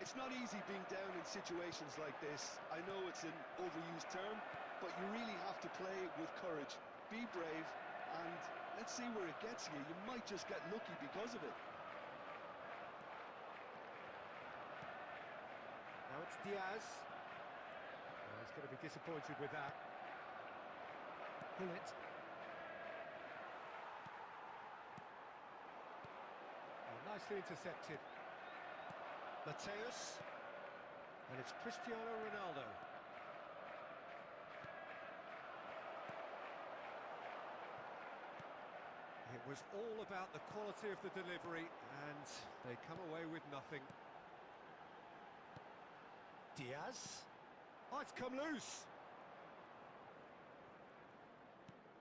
It's not easy being down in situations like this. I know it's an overused term, but you really have to play with courage. Be brave, and let's see where it gets you. You might just get lucky because of it. Now it's Diaz. Oh, he's going to be disappointed with that. Pull it. Oh, nicely intercepted. Mateus, and it's Cristiano Ronaldo. It was all about the quality of the delivery, and they come away with nothing. Diaz. Oh, it's come loose.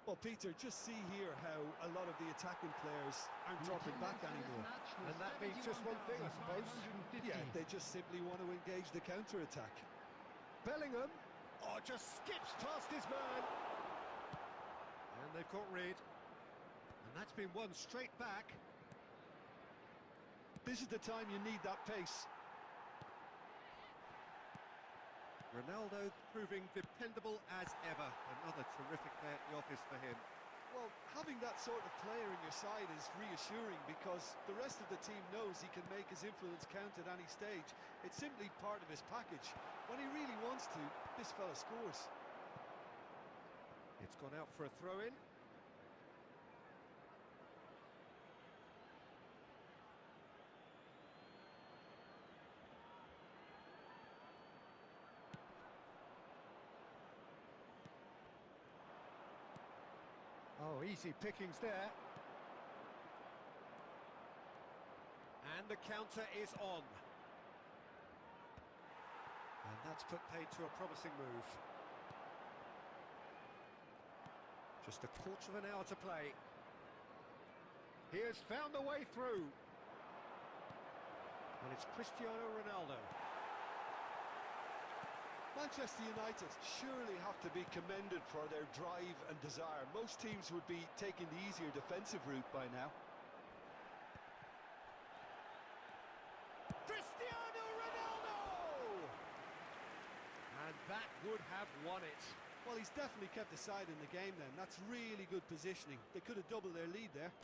Well, Peter, just see here how a lot of the attacking players aren't dropping back anymore. And that means just one thing, I suppose. Yeah, they just simply want to engage the counter-attack. Bellingham, oh, just skips past his man. And they've got rid. And that's been won straight back. This is the time you need that pace. Ronaldo proving dependable as ever. Another terrific day at the office for him. Well, having that sort of player in your side is reassuring because the rest of the team knows he can make his influence count at any stage. It's simply part of his package. When he really wants to, this fella scores. It's gone out for a throw-in. Oh, easy pickings there. And the counter is on. And that's put paid to a promising move. Just a quarter of an hour to play. He has found a way through. And it's Cristiano Ronaldo. Manchester United surely have to be commended for their drive and desire. Most teams would be taking the easier defensive route by now. Cristiano Ronaldo! And that would have won it. Well, he's definitely kept the side in the game then. That's really good positioning. They could have doubled their lead there.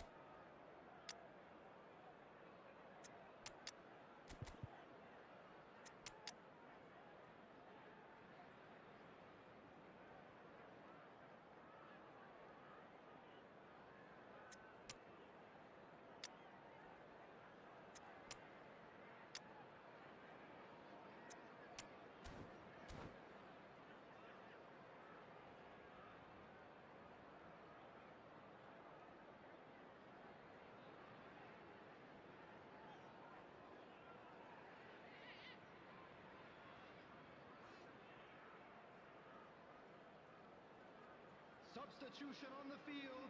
substitution on the field.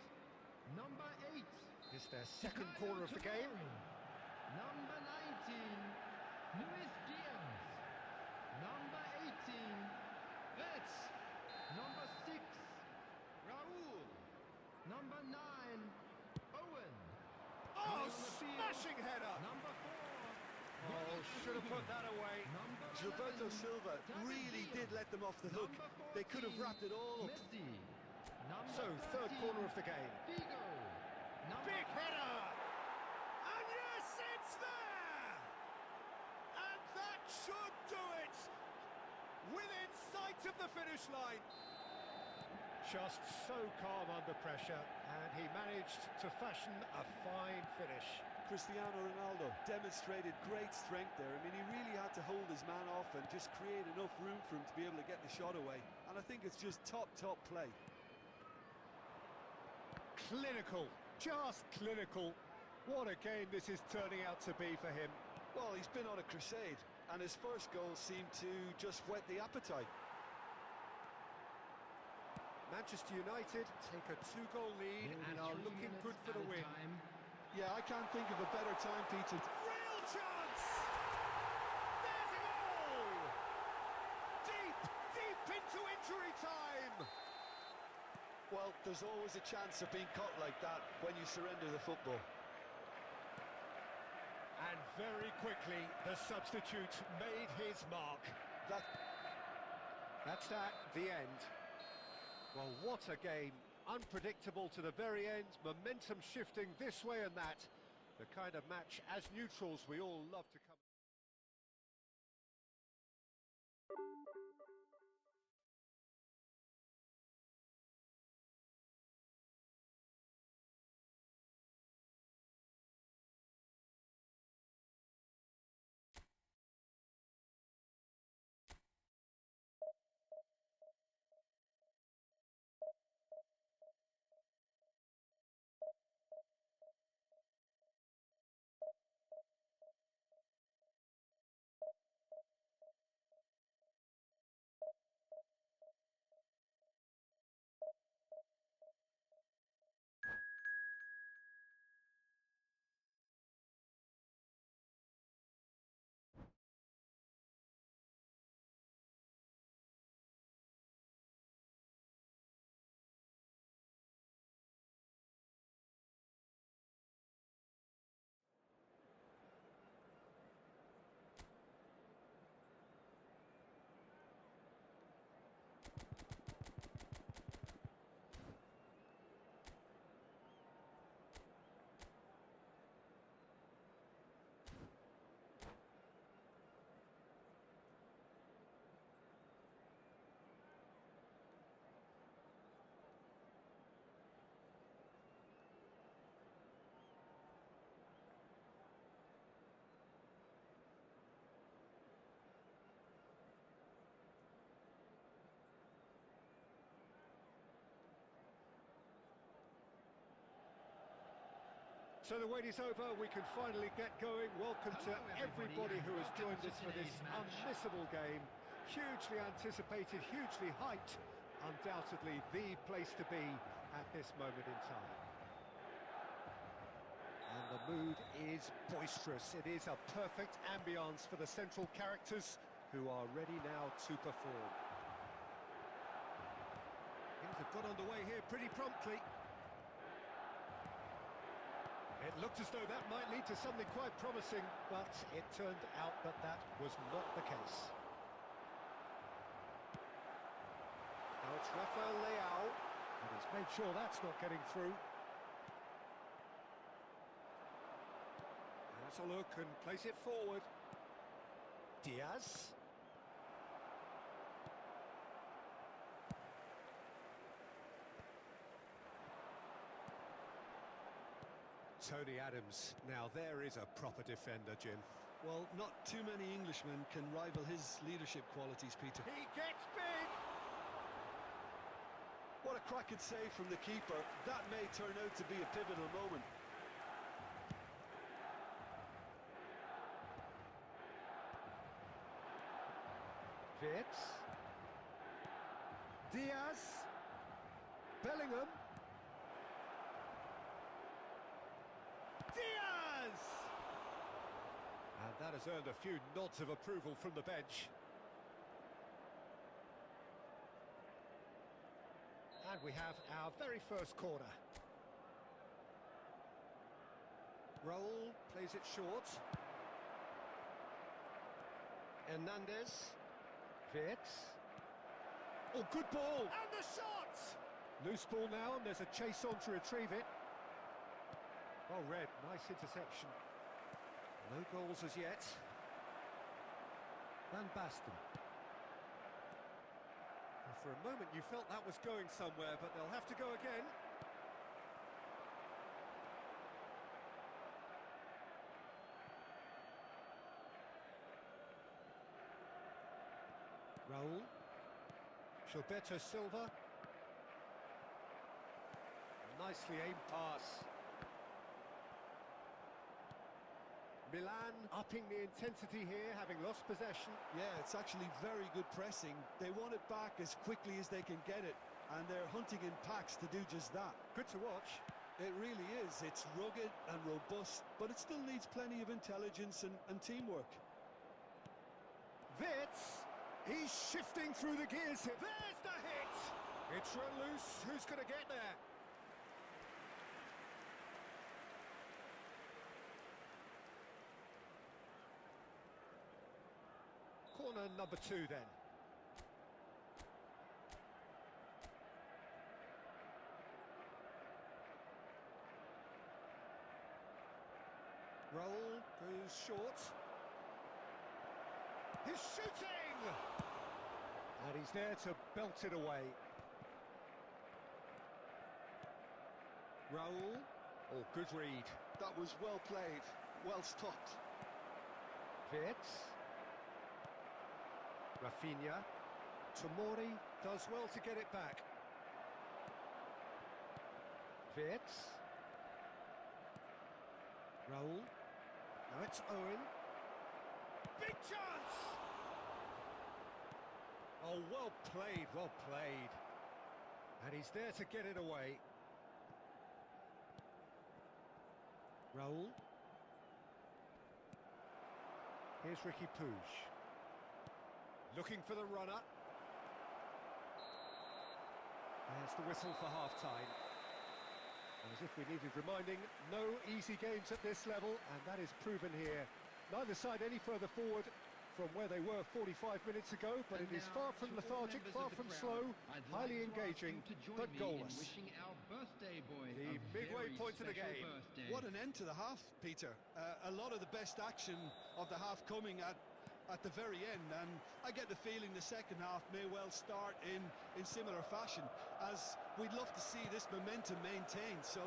Number 8. It's their second corner of the game. Number 19, Luis Diaz. Number 18, Fritz. Number 6, Raul. Number 9, Owen. Oh, Coming on the field, smashing header! Number 4. Oh, should have put that away. Number Gilberto 11, Silva David really Villa. did let them off the hook. Number 14, They could have wrapped it all up. Messi. Number So, third 13, corner of the game. Figo. Number Big 5, header! And yes, it's there! And that should do it! Within sight of the finish line. Just so calm under pressure, and he managed to fashion a fine finish. Cristiano Ronaldo demonstrated great strength there. I mean, he really had to hold his man off and just create enough room for him to be able to get the shot away. And I think it's just top play. Clinical, just clinical. What a game this is turning out to be for him. Well, he's been on a crusade, and his first goal seemed to just whet the appetite. Manchester United take a 2-goal lead nearly and are 3 looking minutes good for the added win. time. Yeah, I can't think of a better time, Peter. Real chance! There's a goal! Deep into injury time! Well, there's always a chance of being caught like that when you surrender the football. And very quickly, the substitute made his mark. That's that, the end. Well, what a game. Unpredictable to the very end, momentum shifting this way and that. The kind of match, as neutrals, we all love to come. So the wait is over, we can finally get going. Welcome to everybody who has joined us for this unmissable game. Hugely anticipated, hugely hyped. Undoubtedly the place to be at this moment in time. And the mood is boisterous. It is a perfect ambience for the central characters who are ready now to perform. Things have got underway here pretty promptly. It looked as though that might lead to something quite promising, but it turned out that that was not the case. Now it's Rafael Leao, and he's made sure that's not getting through. That's a look and place it forward. Diaz. Tony Adams. Now there is a proper defender, Jim. Well, not too many Englishmen can rival his leadership qualities, Peter. He gets big! What a cracking save from the keeper. That may turn out to be a pivotal moment. Fitz. Diaz. Bellingham. Diaz! And that has earned a few nods of approval from the bench. And we have our very first corner. Raul plays it short. Hernandez. Wirtz. Oh, good ball! And the shot! Loose ball now, and there's a chase on to retrieve it. Well read, nice interception. No goals as yet. Van Basten. Well, for a moment you felt that was going somewhere, but they'll have to go again. Raul. Gilberto Silva. Nicely aimed pass. Milan upping the intensity here, having lost possession. Yeah, it's actually very good pressing. They want it back as quickly as they can get it, and they're hunting in packs to do just that. Good to watch. It really is. It's rugged and robust, but it still needs plenty of intelligence and teamwork. Wirtz, he's shifting through the gears here. There's the hit! It's run loose. Who's going to get there? Corner number 2 then. Raul goes short. He's shooting! And he's there to belt it away. Raul. Oh, good read. That was well played, well stopped. Wirtz. Rafinha. Tomori does well to get it back. Wirtz. Raul. Now it's Owen. Big chance! Oh, well played, well played. And he's there to get it away. Raul. Here's Ricky Puig. Looking for the runner. There's the whistle for half-time. As if we needed reminding, no easy games at this level, and that is proven here. Neither side any further forward from where they were 45 minutes ago, but it is far from lethargic, far from slow, highly engaging, but goalless. The midway point of the game. What an end to the half, Peter. A lot of the best action of the half coming at the very end, and I get the feeling the second half may well start in similar fashion, as we'd love to see this momentum maintained, so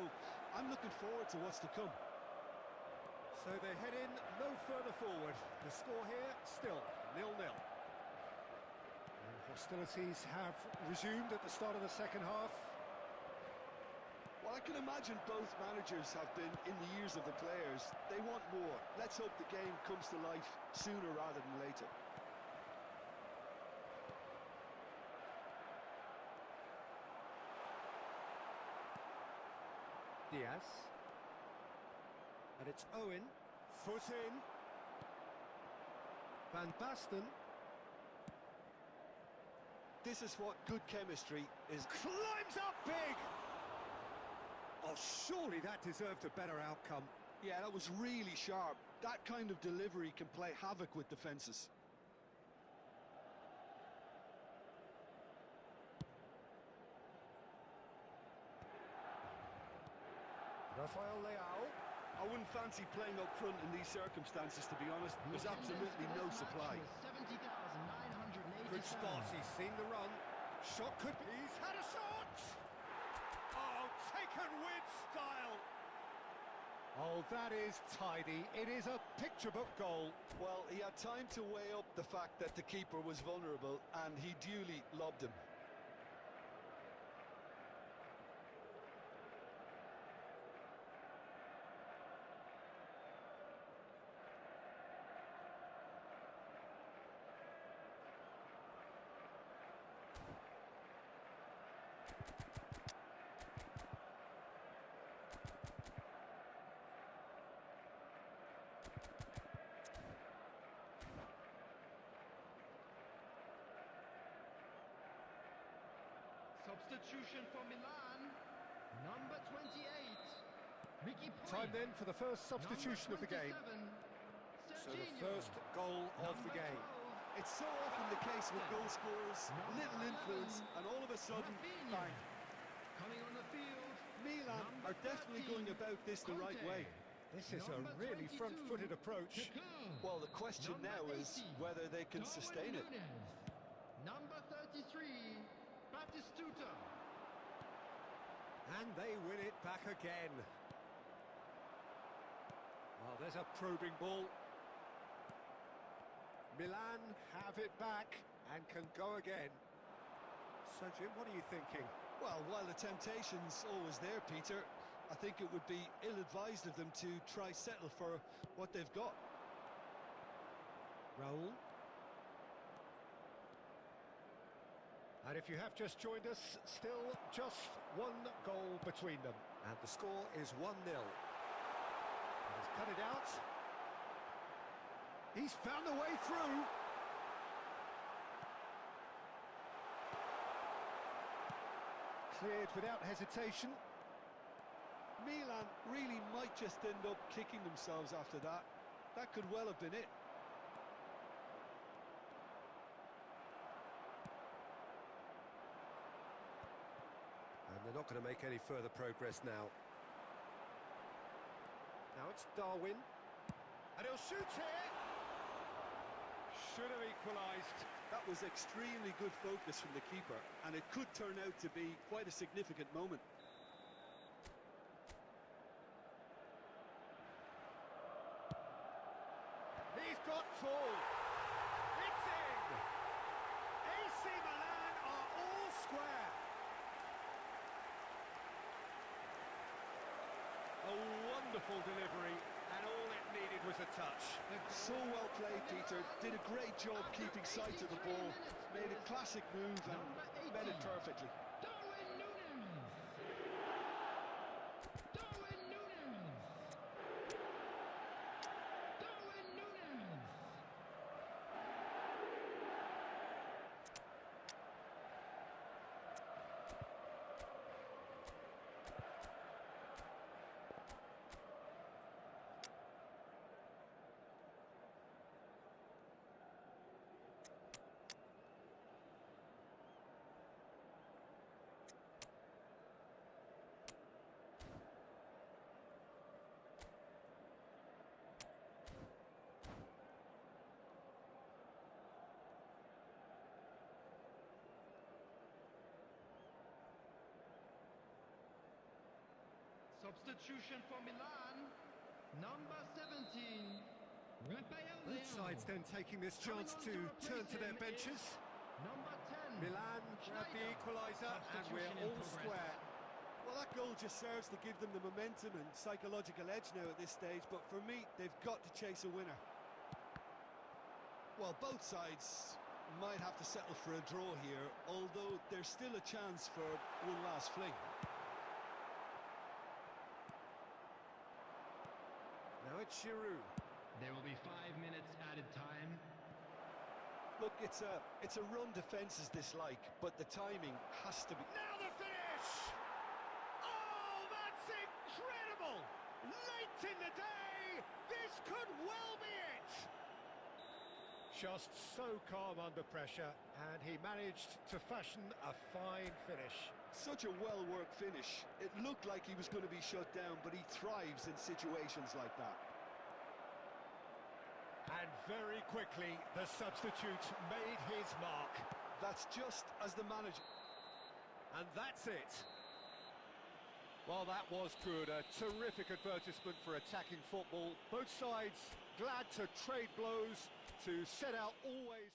I'm looking forward to what's to come. So they head in no further forward. The score here still 0-0. And hostilities have resumed at the start of the second half. Well, I can imagine both managers have been in the ears of the players. They want more. Let's hope the game comes to life sooner rather than later. Diaz. And it's Owen. Foot in. Van Basten. This is what good chemistry is. Climbs up big! Oh, surely that deserved a better outcome. Yeah, that was really sharp. That kind of delivery can play havoc with defences. Rafael Leao. I wouldn't fancy playing up front in these circumstances, to be honest. There's absolutely no supply. Good spot, he's seen the run. Shot could be... He's had a shot! Oh, taken with style! Oh, that is tidy. It is a picture-book goal. Well, he had time to weigh up the fact that the keeper was vulnerable, and he duly lobbed him. Substitution for Milan, number 28, Ricky Point. Time then for the first substitution of the game. So the first goal of the game. It's so often the case with goal scorers, little influence, and all of a sudden, bang. Coming on the field, Milan are definitely going about this the right way. This is a really front-footed approach. Well, the question now is whether they can sustain it. Number 33, Batistuta. And they win it back again. Well, there's a probing ball. Milan have it back and can go again. So, Jim, what are you thinking? Well, while the temptation's always there, Peter, I think it would be ill-advised of them to try settle for what they've got. Raul. And if you have just joined us, still just one goal between them. And the score is 1-0. He's cut it out. He's found a way through. Cleared without hesitation. Milan really might just end up kicking themselves after that. That could well have been it. And they're not going to make any further progress now. Now it's Darwin. And he'll shoot here. Should have equalised. That was extremely good focus from the keeper, and it could turn out to be quite a significant moment. He's got full. It's in. AC Milan are all square. A wonderful delivery, and all it needed was a touch. So well played, Peter. Did a great job keeping sight of the ball. Made a classic move and met it perfectly. Darwin Núñez. Darwin Núñez. Darwin Núñez. Substitution for Milan, number 17, Raphael Both Leao. sides then taking this chance to turn to their benches. Number 10, Milan grab the equaliser and we're all square. Well, that goal just serves to give them the momentum and psychological edge now at this stage, but for me, they've got to chase a winner. Well, both sides might have to settle for a draw here, although there's still a chance for one last fling. Now it's Giroud. There will be 5 minutes added time. Look, it's a run defence is dislike, but the timing has to be... Now the finish! Oh, that's incredible! Late in the day, this could well be it! Just so calm under pressure, and he managed to fashion a fine finish. Such a well-worked finish. It looked like he was going to be shut down, but he thrives in situations like that. And very quickly, the substitute made his mark. That's just as the manager... And that's it. Well, that was good. A terrific advertisement for attacking football. Both sides glad to trade blows, to set out always...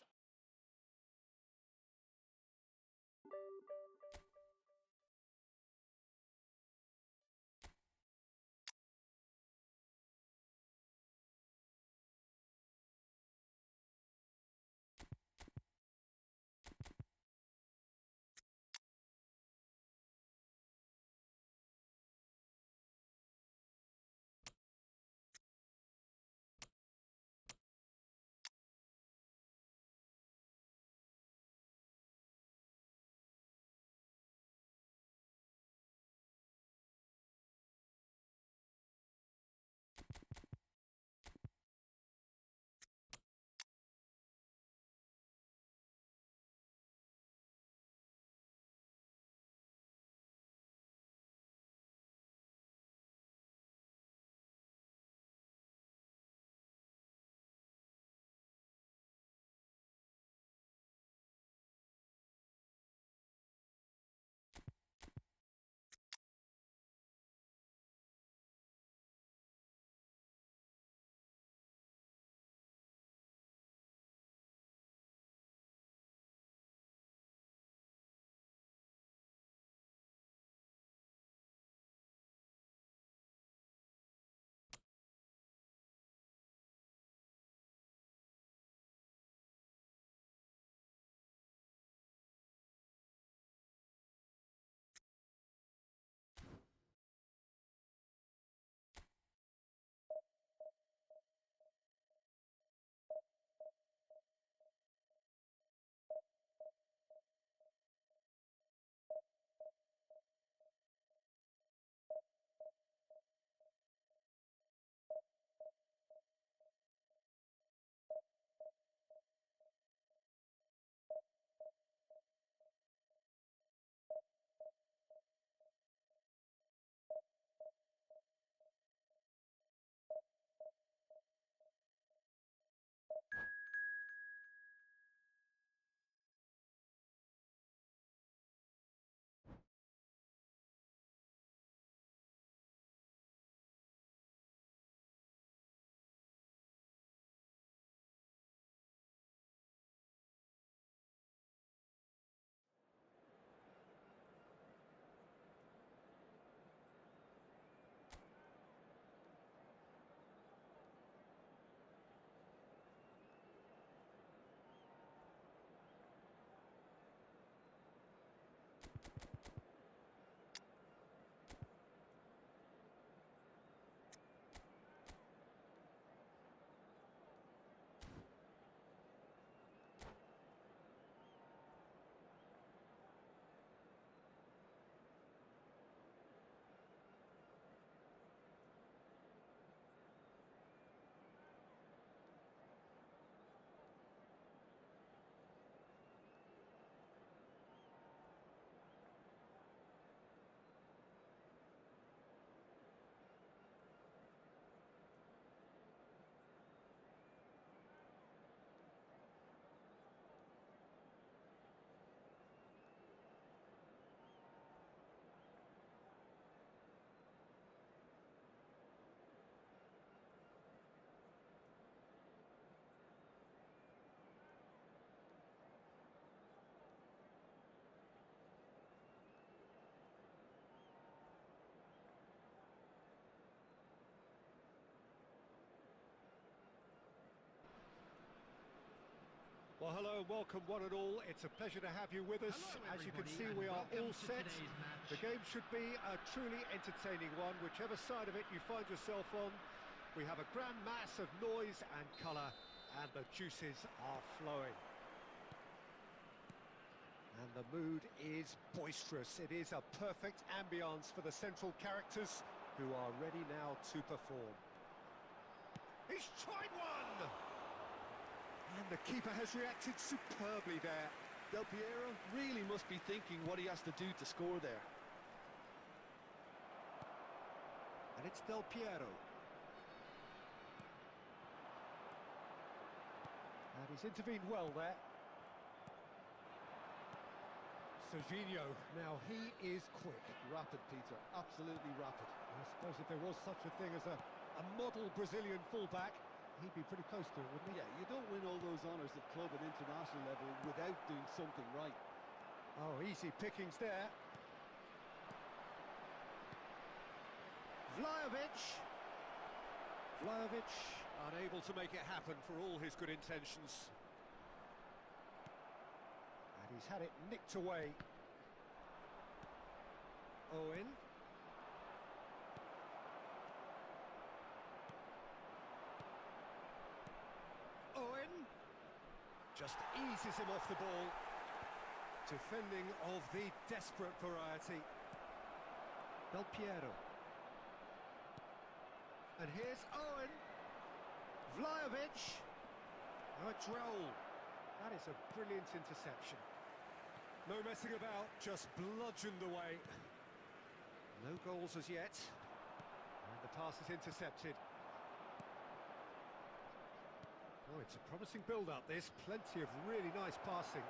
Well, hello and welcome one and all. It's a pleasure to have you with us. Hello, As you can everybody, see, and we are welcome all to set. today's match. The game should be a truly entertaining one, whichever side of it you find yourself on. We have a grand mass of noise and colour, and the juices are flowing. And the mood is boisterous. It is a perfect ambience for the central characters who are ready now to perform. He's tried one! And the keeper has reacted superbly there. Del Piero really must be thinking what he has to do to score there. And it's Del Piero. And he's intervened well there. Serginho, now he is quick. Rapid, Peter, absolutely rapid. I suppose if there was such a thing as a model Brazilian fullback, he'd be pretty close to it, wouldn't he? Yeah, you don't win all those honours at club and international level without doing something right. Oh, easy pickings there. Vlahovic, unable to make it happen for all his good intentions. And he's had it nicked away. Owen. Just eases him off the ball. Defending of the desperate variety. Del Piero. And here's Owen. Vlahovic. Oh, it's Raul. That is a brilliant interception. No messing about, just bludgeoned away. No goals as yet. And the pass is intercepted. Oh, it's a promising build-up, this. Plenty of really nice passing.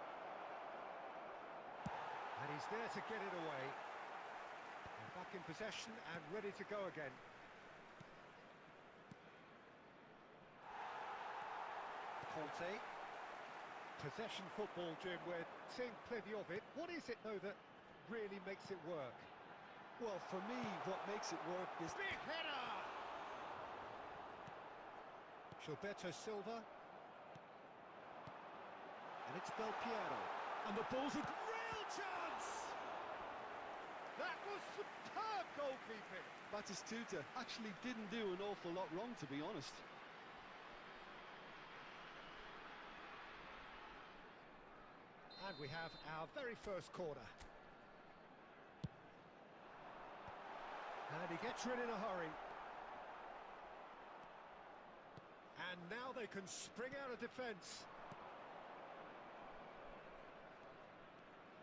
And he's there to get it away. And back in possession and ready to go again. Conte. Possession football, Jim, we're seeing plenty of it. What is it, though, that really makes it work? Well, for me, what makes it work is... Big header! Gilberto Silva. And it's Del Piero. And the ball's a real chance! That was superb goalkeeping. Batistuta actually didn't do an awful lot wrong, to be honest. And we have our very first corner. And he gets rid in a hurry. And now they can spring out of defence.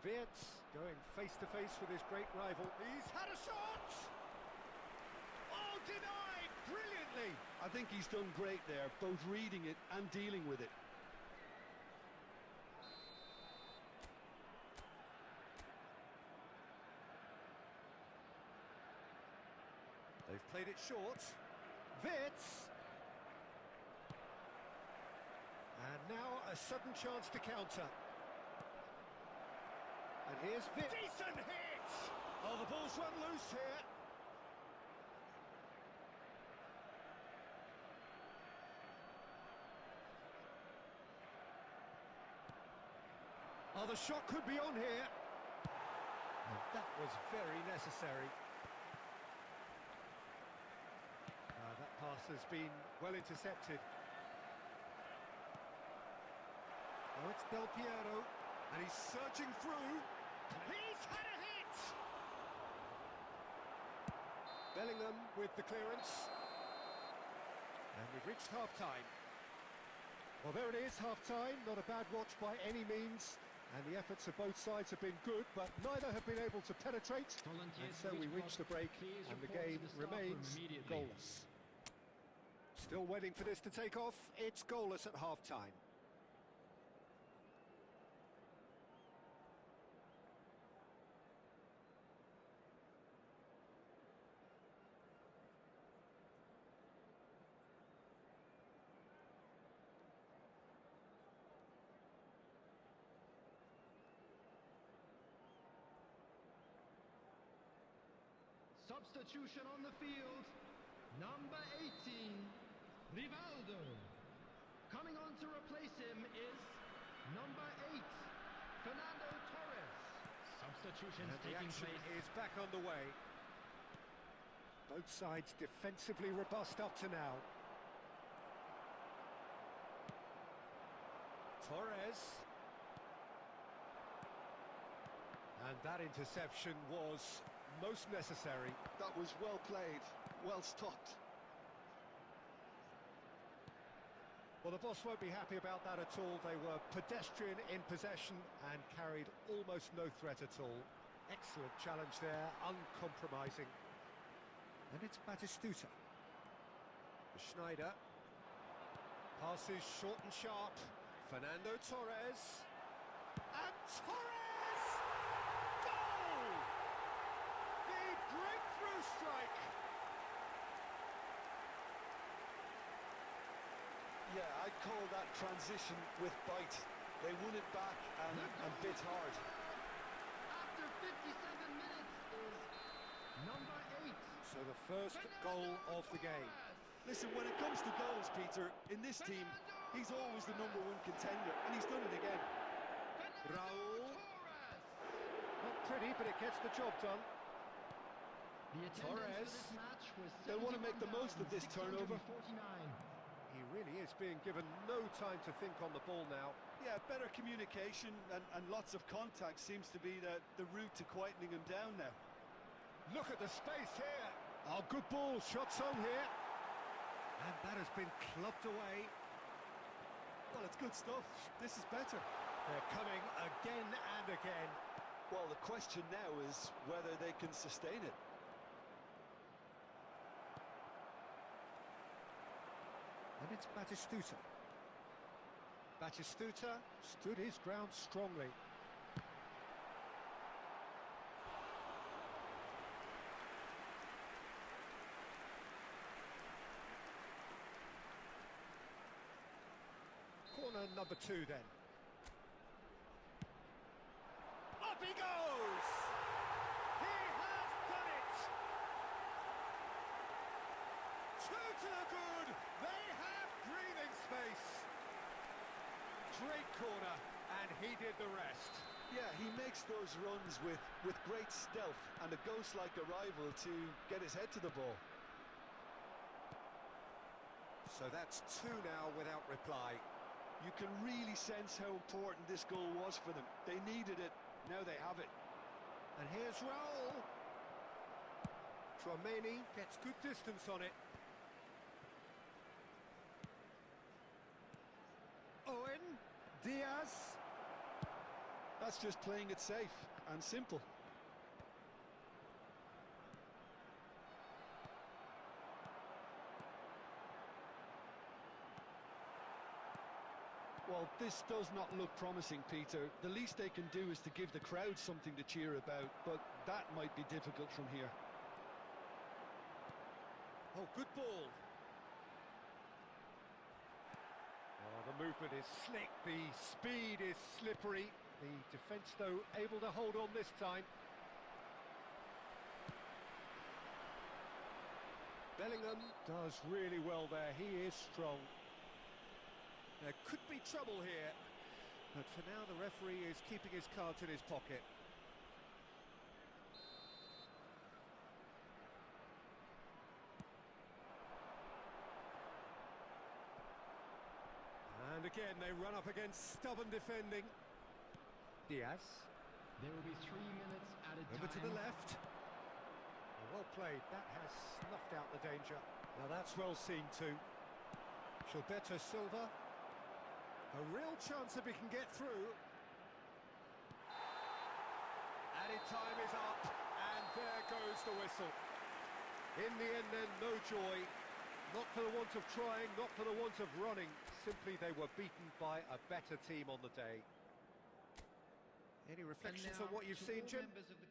Wirtz going face-to-face with his great rival. He's had a shot! Oh, denied! Brilliantly! I think he's done great there, both reading it and dealing with it. They've played it short. Wirtz! And now a sudden chance to counter. And here's Wirtz. Decent hit! Oh, the ball's run loose here. Oh, the shot could be on here. And that was very necessary. That pass has been well intercepted. Oh, it's Del Piero. And he's searching through. He's had a hit! Bellingham with the clearance. And we've reached half-time. Well, there it is, half-time. Not a bad watch by any means. And the efforts of both sides have been good, but neither have been able to penetrate. And so we reach the break, and the game remains goalless. Still waiting for this to take off. It's goalless at half-time. Substitution on the field. Number 18, Rivaldo. Coming on to replace him is Number 8, Fernando Torres. Substitutions And the taking action place. is back underway. Both sides defensively robust up to now. Torres. And that interception was most necessary. That was well played, well stopped. Well, the boss won't be happy about that at all. They were pedestrian in possession and carried almost no threat at all. Excellent challenge there, uncompromising. And it's Batistuta. Schneider. Passes short and sharp. Fernando Torres. And Torres! Goal! The breakthrough strike! Yeah, I'd call that transition with bite. They won it back and bit hard. After 57 minutes is number 8. So the first goal of the game. Listen, when it comes to goals, Peter, in this team, he's always the #1 contender, and he's done it again. Raul. Not pretty, but it gets the job done. The attendance Torres. for this match was They'll want to make the most of this turnover. 71,649. He really is being given no time to think on the ball now. Yeah, better communication and lots of contact seems to be the route to quietening him down now. Look at the space here. Oh, good ball, shots on here. And that has been clubbed away. Well, it's good stuff. This is better. They're coming again and again. Well, the question now is whether they can sustain it. And it's Batistuta. Batistuta stood his ground strongly. Corner number 2 then. Up he goes! He has done it! 2 to the good! They have breathing space! Great corner, and he did the rest. Yeah, he makes those runs with great stealth and a ghost-like arrival to get his head to the ball. So that's 2 now without reply. You can really sense how important this goal was for them. They needed it, now they have it. And here's Raul. Tchouameni gets good distance on it. Owen, Diaz. That's just playing it safe and simple. Well, this does not look promising, Peter. The least they can do is to give the crowd something to cheer about, but that might be difficult from here. Oh, good ball. Oh, the movement is slick, the speed is slippery. The defence, though, able to hold on this time. Bellingham does really well there. He is strong. There could be trouble here, but for now the referee is keeping his cards in his pocket. And again they run up against stubborn defending. Diaz. There will be 3 minutes added Over time. to the left. Well played, that has snuffed out the danger. Now that's well seen too. Gilberto Silva. A real chance if he can get through. Added time is up, and there goes the whistle. In the end then, no joy. Not for the want of trying, not for the want of running. Simply they were beaten by a better team on the day. Any And reflections now on what you've to seen, all Jim? members of the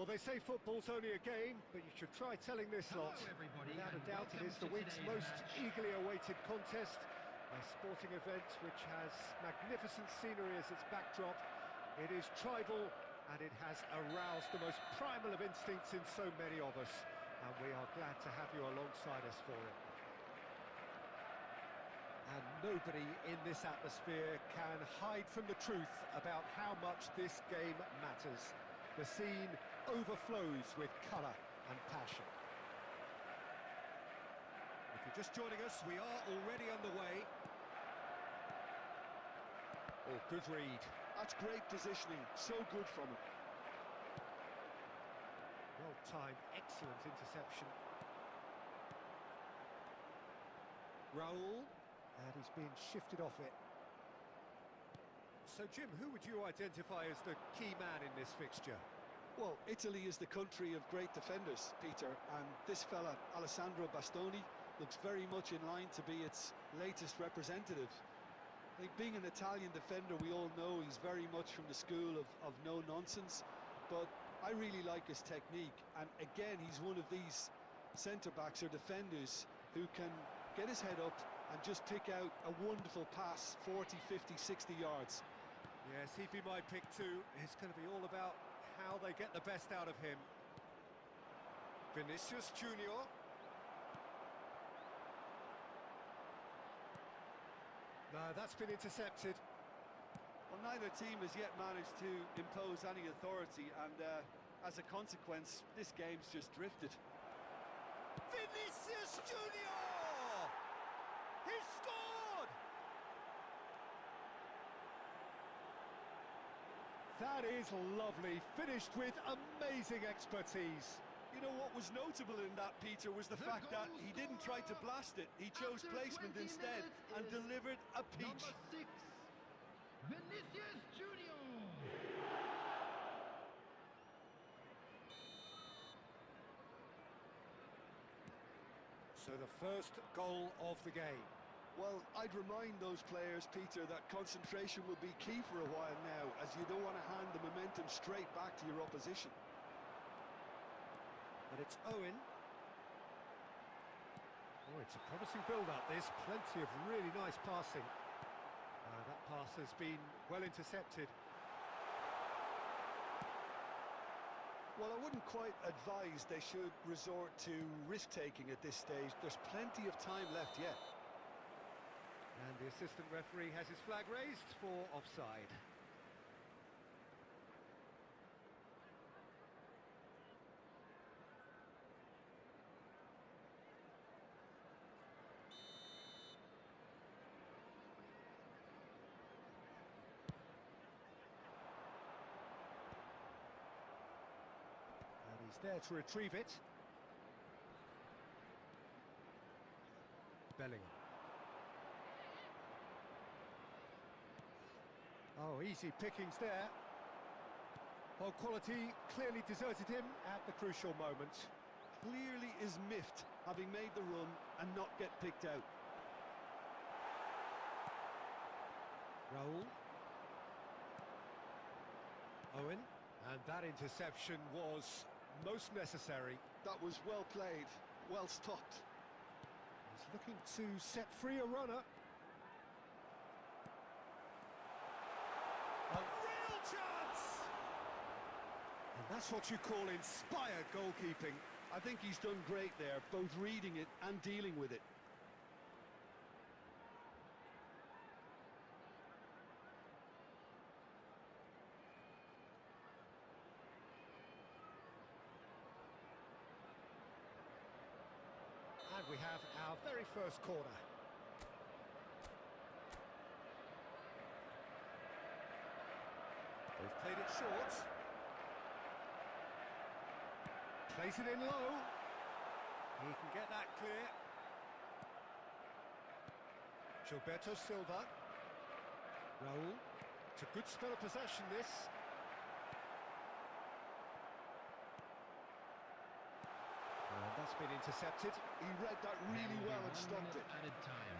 Well, they say football's only a game, but you should try telling this Hello, lot. everybody, Without a and doubt, it welcome is the to week's today's most match. eagerly awaited contest. A sporting event which has magnificent scenery as its backdrop. It is tribal, and it has aroused the most primal of instincts in so many of us. And we are glad to have you alongside us for it. And nobody in this atmosphere can hide from the truth about how much this game matters. The scene overflows with colour and passion. If you're just joining us, we are already underway. Oh, good read. That's great positioning, so good from him. Well-timed, excellent interception. Raul. And he's being shifted off it. So, Jim, who would you identify as the key man in this fixture? Well, Italy is the country of great defenders, Peter, and this fella, Alessandro Bastoni, looks very much in line to be its latest representative. I think being an Italian defender, we all know he's very much from the school of no-nonsense, but I really like his technique, and again, he's one of these centre-backs or defenders who can get his head up and just pick out a wonderful pass, 40, 50, 60 yards. Yes, he'd be my pick too. It's going to be all about how they get the best out of him. Vinicius Junior. No, that's been intercepted. Well, neither team has yet managed to impose any authority, and as a consequence, this game's just drifted. Vinicius Junior! He scored! That is lovely, finished with amazing expertise. You know what was notable in that, Peter, was the fact that goal he didn't try to blast it. He chose after placement 20 instead minutes and is delivered a peach. Number 6, Vinicius Junior. So the first goal of the game. Well, I'd remind those players, Peter, that concentration will be key for a while now, as you don't want to hand the momentum straight back to your opposition. But it's Owen. Oh, it's a promising build-up, this. Plenty of really nice passing. That pass has been well intercepted. Well, I wouldn't quite advise they should resort to risk-taking at this stage. There's plenty of time left yet. And the assistant referee has his flag raised for offside. And he's there to retrieve it. Bellingham. Oh, easy pickings there. Well, quality clearly deserted him at the crucial moment. Clearly is miffed, having made the run and not get picked out. Raul. Owen. And that interception was most necessary. That was well played, well stopped. He's looking to set free a runner. A real chance! And that's what you call inspired goalkeeping. I think he's done great there, both reading it and dealing with it. And we have our very first corner. They've played it short. Plays it in low. He can get that clear. Gilberto Silva. Raul. It's a good spell of possession, this. And that's been intercepted. He read that really well and stopped it. Added time.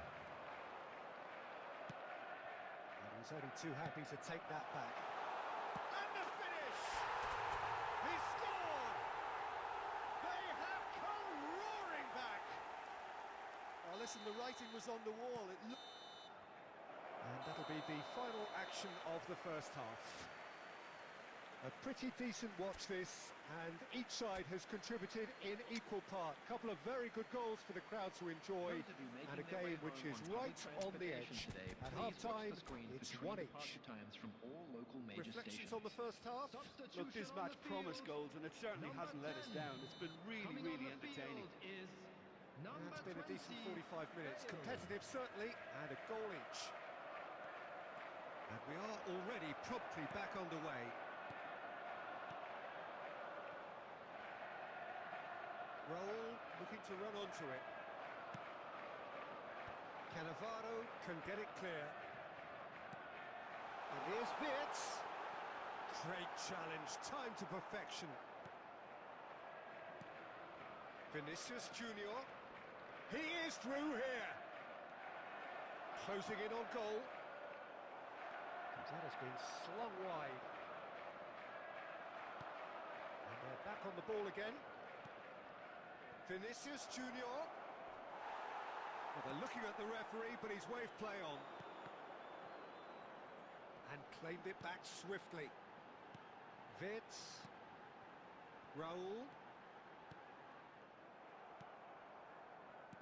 And he's only too happy to take that back. And the finish! He scored! listen, the writing was on the wall. And that'll be the final action of the first half. A pretty decent watch this, and each side has contributed in equal part. A couple of very good goals for the crowd to enjoy, and a game which is right on the edge. At half-time, it's one each. Reflections on the first half? Look, this match promised goals, and it certainly hasn't let us down. It's been really entertaining. It's been a decent 45 minutes. Competitive, certainly, and a goal each. And we are already promptly back underway. Raul looking to run onto it. Cannavaro can get it clear. And here's Wirtz. Great challenge, time to perfection. Vinicius Junior. He is through here. Closing in on goal. And that has been slung wide. And they're back on the ball again. Vinicius Junior. Well, they're looking at the referee, but he's waved play on. And claimed it back swiftly. Wirtz. Raul.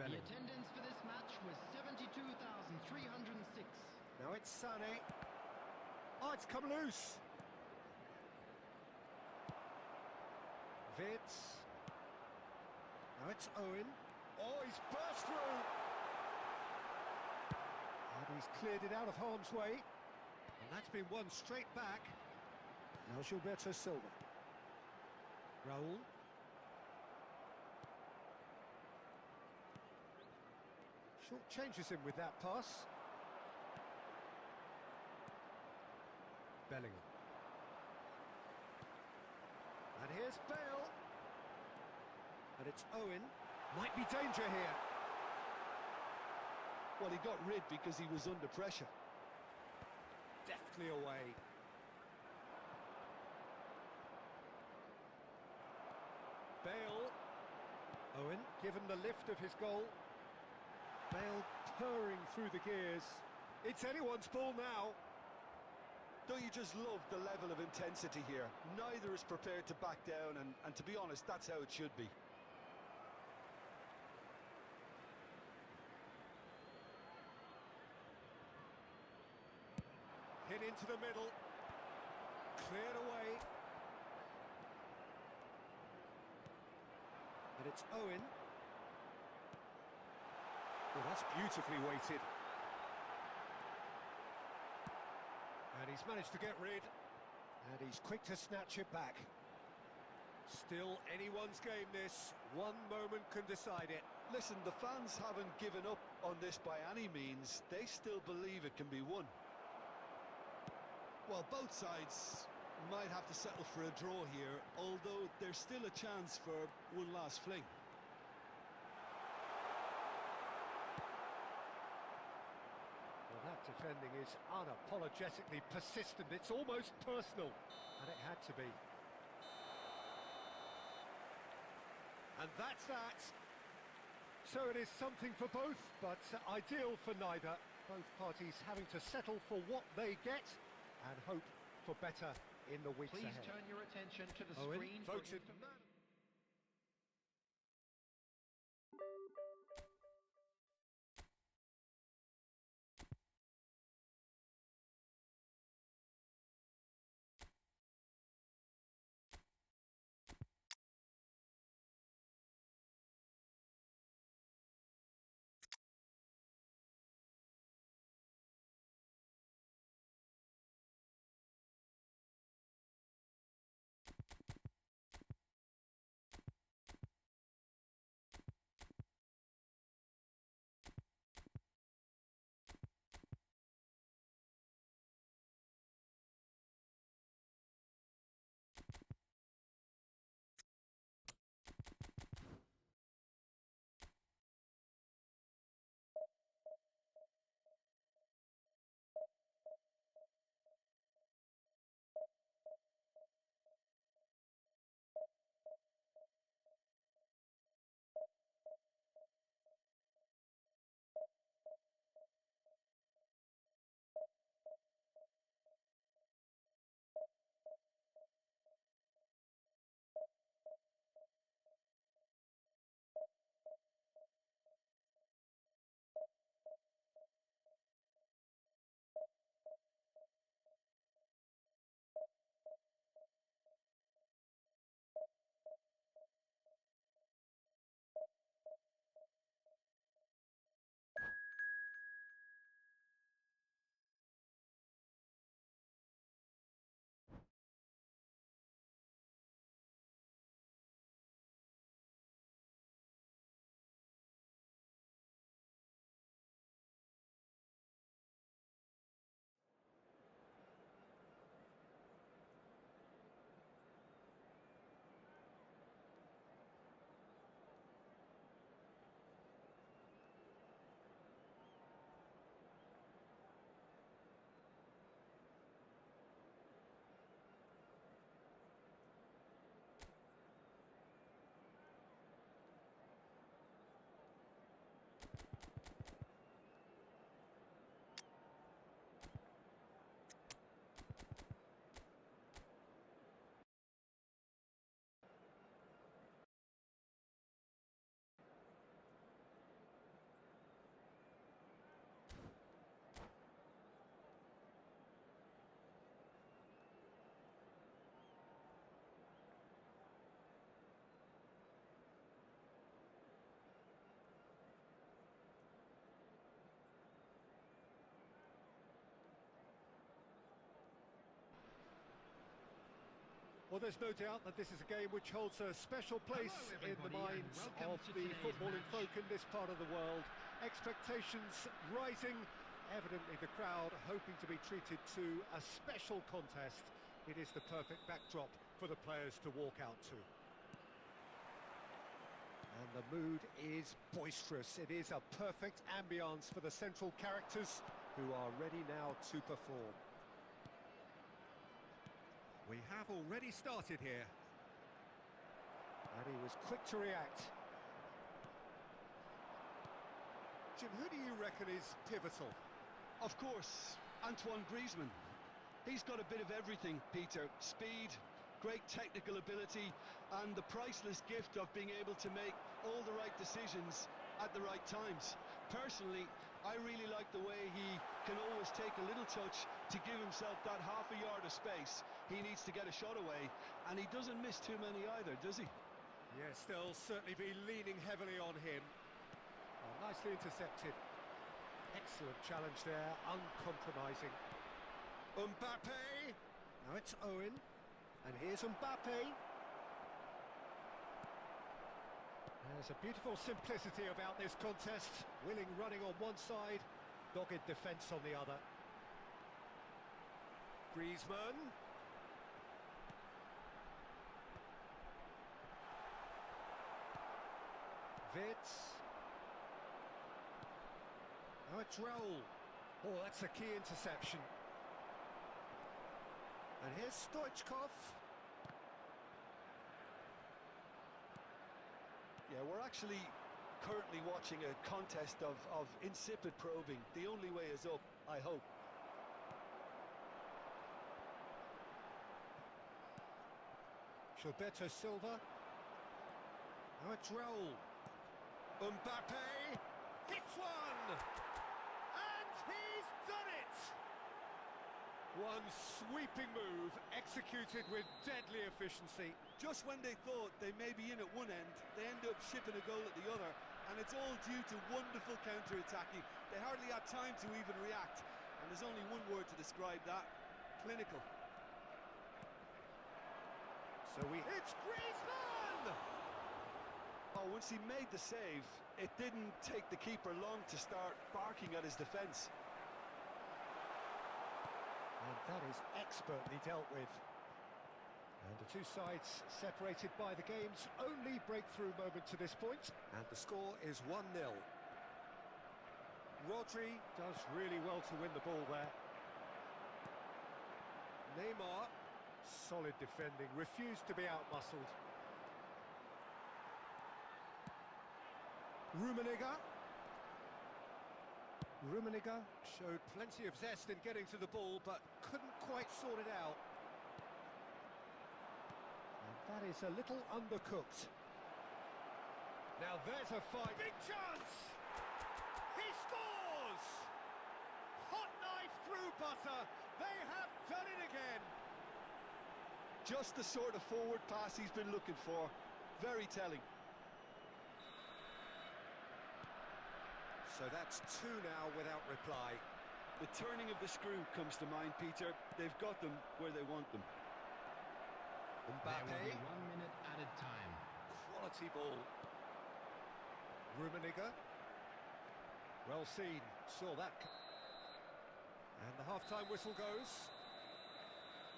The attendance for this match was 72,306. Now it's Sané. Oh, it's come loose. Wirtz. Now it's Owen. Oh, he's burst through. And he's cleared it out of harm's way. And that's been won straight back. Now Gilberto Silva. Raul. Short changes him with that pass. Bellingham. And here's Bale. And it's Owen. Might be danger here. Well, he got rid because he was under pressure. Deftly away. Bale. Owen, given the lift of his goal. Bale purring through the gears. It's anyone's ball now. Don't you just love the level of intensity here? Neither is prepared to back down, and to be honest, that's how it should be. Hit into the middle. Cleared away. And it's Owen. Well, that's beautifully weighted. And he's managed to get rid. And he's quick to snatch it back. Still anyone's game this. One moment can decide it. Listen, the fans haven't given up on this by any means. They still believe it can be won. Well, both sides might have to settle for a draw here, although there's still a chance for one last fling. Well, that defending is unapologetically persistent. It's almost personal. And it had to be. And that's that. So it is something for both, but ideal for neither. Both parties having to settle for what they get and hope for better in the weeks ahead. Please turn your attention to the Owen screen. voted Well, there's no doubt that this is a game which holds a special place in the minds of the footballing folk in this part of the world. Expectations rising, evidently the crowd hoping to be treated to a special contest. It is the perfect backdrop for the players to walk out to. And the mood is boisterous. It is a perfect ambience for the central characters who are ready now to perform. We have already started here. And he was quick to react. Jim, who do you reckon is pivotal? Of course, Antoine Griezmann. He's got a bit of everything, Peter. Speed, great technical ability, and the priceless gift of being able to make all the right decisions at the right times. Personally, I really like the way he can always take a little touch to give himself that half a yard of space. He needs to get a shot away, and he doesn't miss too many either, does he? Yes, they'll certainly be leaning heavily on him. Oh, nicely intercepted. Excellent challenge there, uncompromising. Mbappe! Now it's Owen, and here's Mbappe. There's a beautiful simplicity about this contest. Willing running on one side, dogged defence on the other. Griezmann. Wits. Now it's Raul. Oh, that's a key interception. And here's Stoichkov. Yeah, we're actually currently watching a contest of insipid probing. The only way is up, I hope. Gilberto Silva. Now it's Raul. Mbappe hits one! And he's done it! One sweeping move, executed with deadly efficiency. Just when they thought they may be in at one end, they end up shipping a goal at the other, and it's all due to wonderful counter-attacking. They hardly had time to even react, and there's only one word to describe that: clinical. So it's Griezmann! Oh, once he made the save, it didn't take the keeper long to start barking at his defence. And that is expertly dealt with. And the two sides separated by the game's only breakthrough moment to this point. And the score is 1-0. Rodri does really well to win the ball there. Neymar, solid defending, refused to be out-muscled. Rummenigge showed plenty of zest in getting to the ball, but couldn't quite sort it out. And that is a little undercooked. Now there's a fight. Big chance! He scores! Hot knife through butter. They have done it again. Just the sort of forward pass he's been looking for. Very telling. So that's two now without reply. The turning of the screw comes to mind, Peter. They've got them where they want them. Mbappe. There will be 1 minute added time. Quality ball. Rummenigge. Well seen. Saw that. And the half-time whistle goes.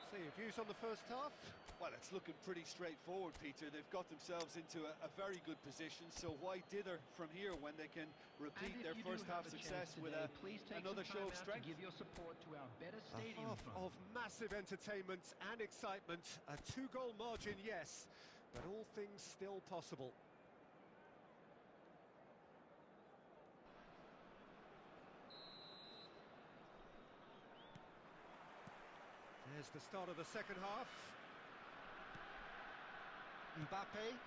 So your views on the first half? Well, it's looking pretty straightforward, Peter. They've got themselves into a very good position, so why dither from here when they can repeat their first half success with another show of strength? Give your support to our better A stadium half fund. of massive entertainment and excitement. A two-goal margin, yes, but all things still possible. There's the start of the second half. Mbappe.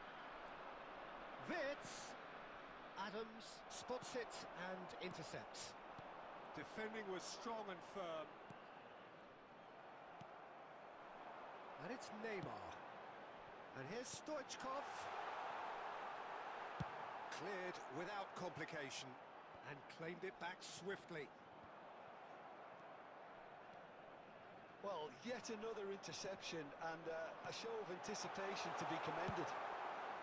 Wits. Adams spots it and intercepts. Defending was strong and firm. And it's Neymar. And here's Stoichkov. Cleared without complication and claimed it back swiftly. Well, yet another interception and a show of anticipation to be commended.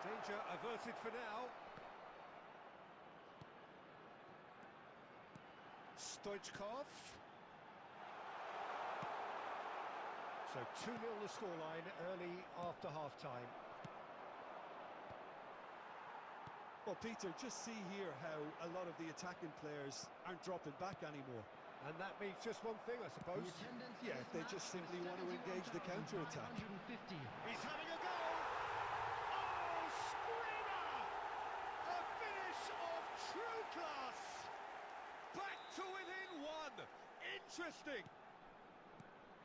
Danger averted for now. Stoichkov. So 2-0 the scoreline early after half-time. Well, Peter, just see here how a lot of the attacking players aren't dropping back anymore. And that means just one thing, I suppose. The attendance for Yeah, this they match just simply was want to engage the counter-attack. 71,550. He's having a go! Oh, screamer! A finish of true class! Back to within one. Interesting.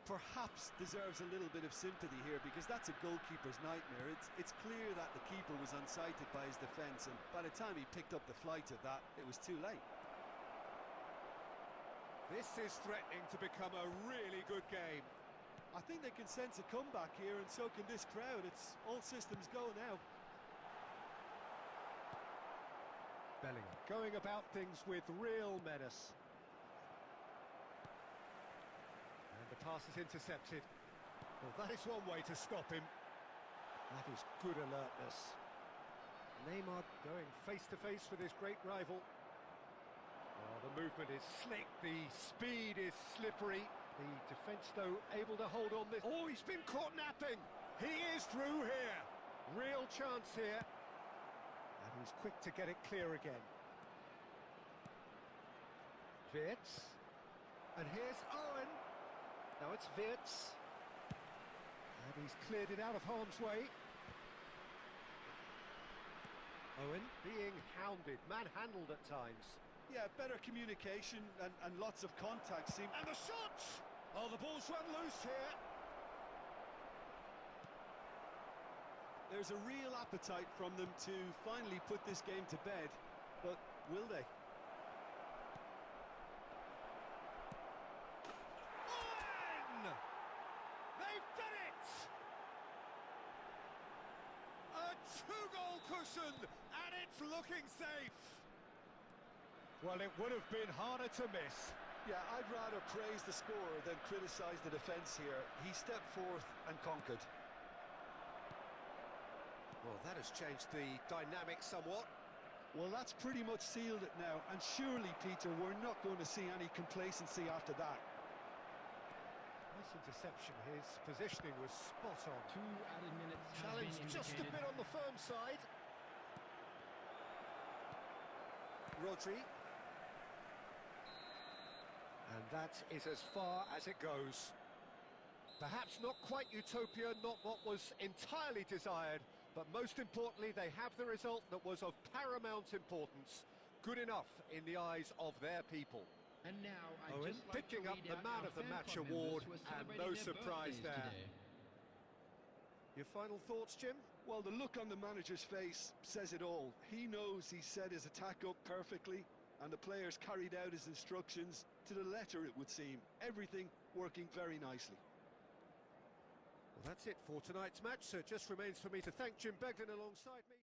Perhaps deserves a little bit of sympathy here because that's a goalkeeper's nightmare. It's clear that the keeper was unsighted by his defence, and by the time he picked up the flight of that, it was too late. This is threatening to become a really good game. I think they can sense a comeback here, and so can this crowd. It's all systems go now. Bellingham going about things with real menace. And the pass is intercepted. Well, that is one way to stop him. That is good alertness. Neymar going face-to-face with his great rival. Oh, the movement is slick, the speed is slippery. The defence, though, able to hold on this. Oh, he's been caught napping. He is through here. Real chance here. And he's quick to get it clear again. Wirtz. And here's Owen. Now it's Wirtz. And he's cleared it out of harm's way. Owen being hounded, manhandled at times. Yeah, better communication and lots of contact seem... And the shot! Oh, the ball's run loose here. There's a real appetite from them to finally put this game to bed, but will they? Owen! They've done it! A two-goal cushion, and it's looking safe. Well, it would have been harder to miss. Yeah, I'd rather praise the scorer than criticise the defence here. He stepped forth and conquered. Well, that has changed the dynamic somewhat. Well, that's pretty much sealed it now, and surely, Peter, we're not going to see any complacency after that. Nice interception. His positioning was spot on. 2 added minutes has Challenge been just a indicated. bit on the firm side. Rodri. And that is as far as it goes. Perhaps not quite utopia, not what was entirely desired, but most importantly, they have the result that was of paramount importance. Good enough in the eyes of their people. And now I'd Owen just like picking to up read the out Man our of the fan Match club award, members who are and celebrating no their surprise birthdays there. today. Your final thoughts, Jim? Well, the look on the manager's face says it all. He knows he set his attack up perfectly, and the players carried out his instructions to the letter, it would seem. Everything working very nicely. Well, that's it for tonight's match, so it just remains for me to thank Jim Beglin alongside me.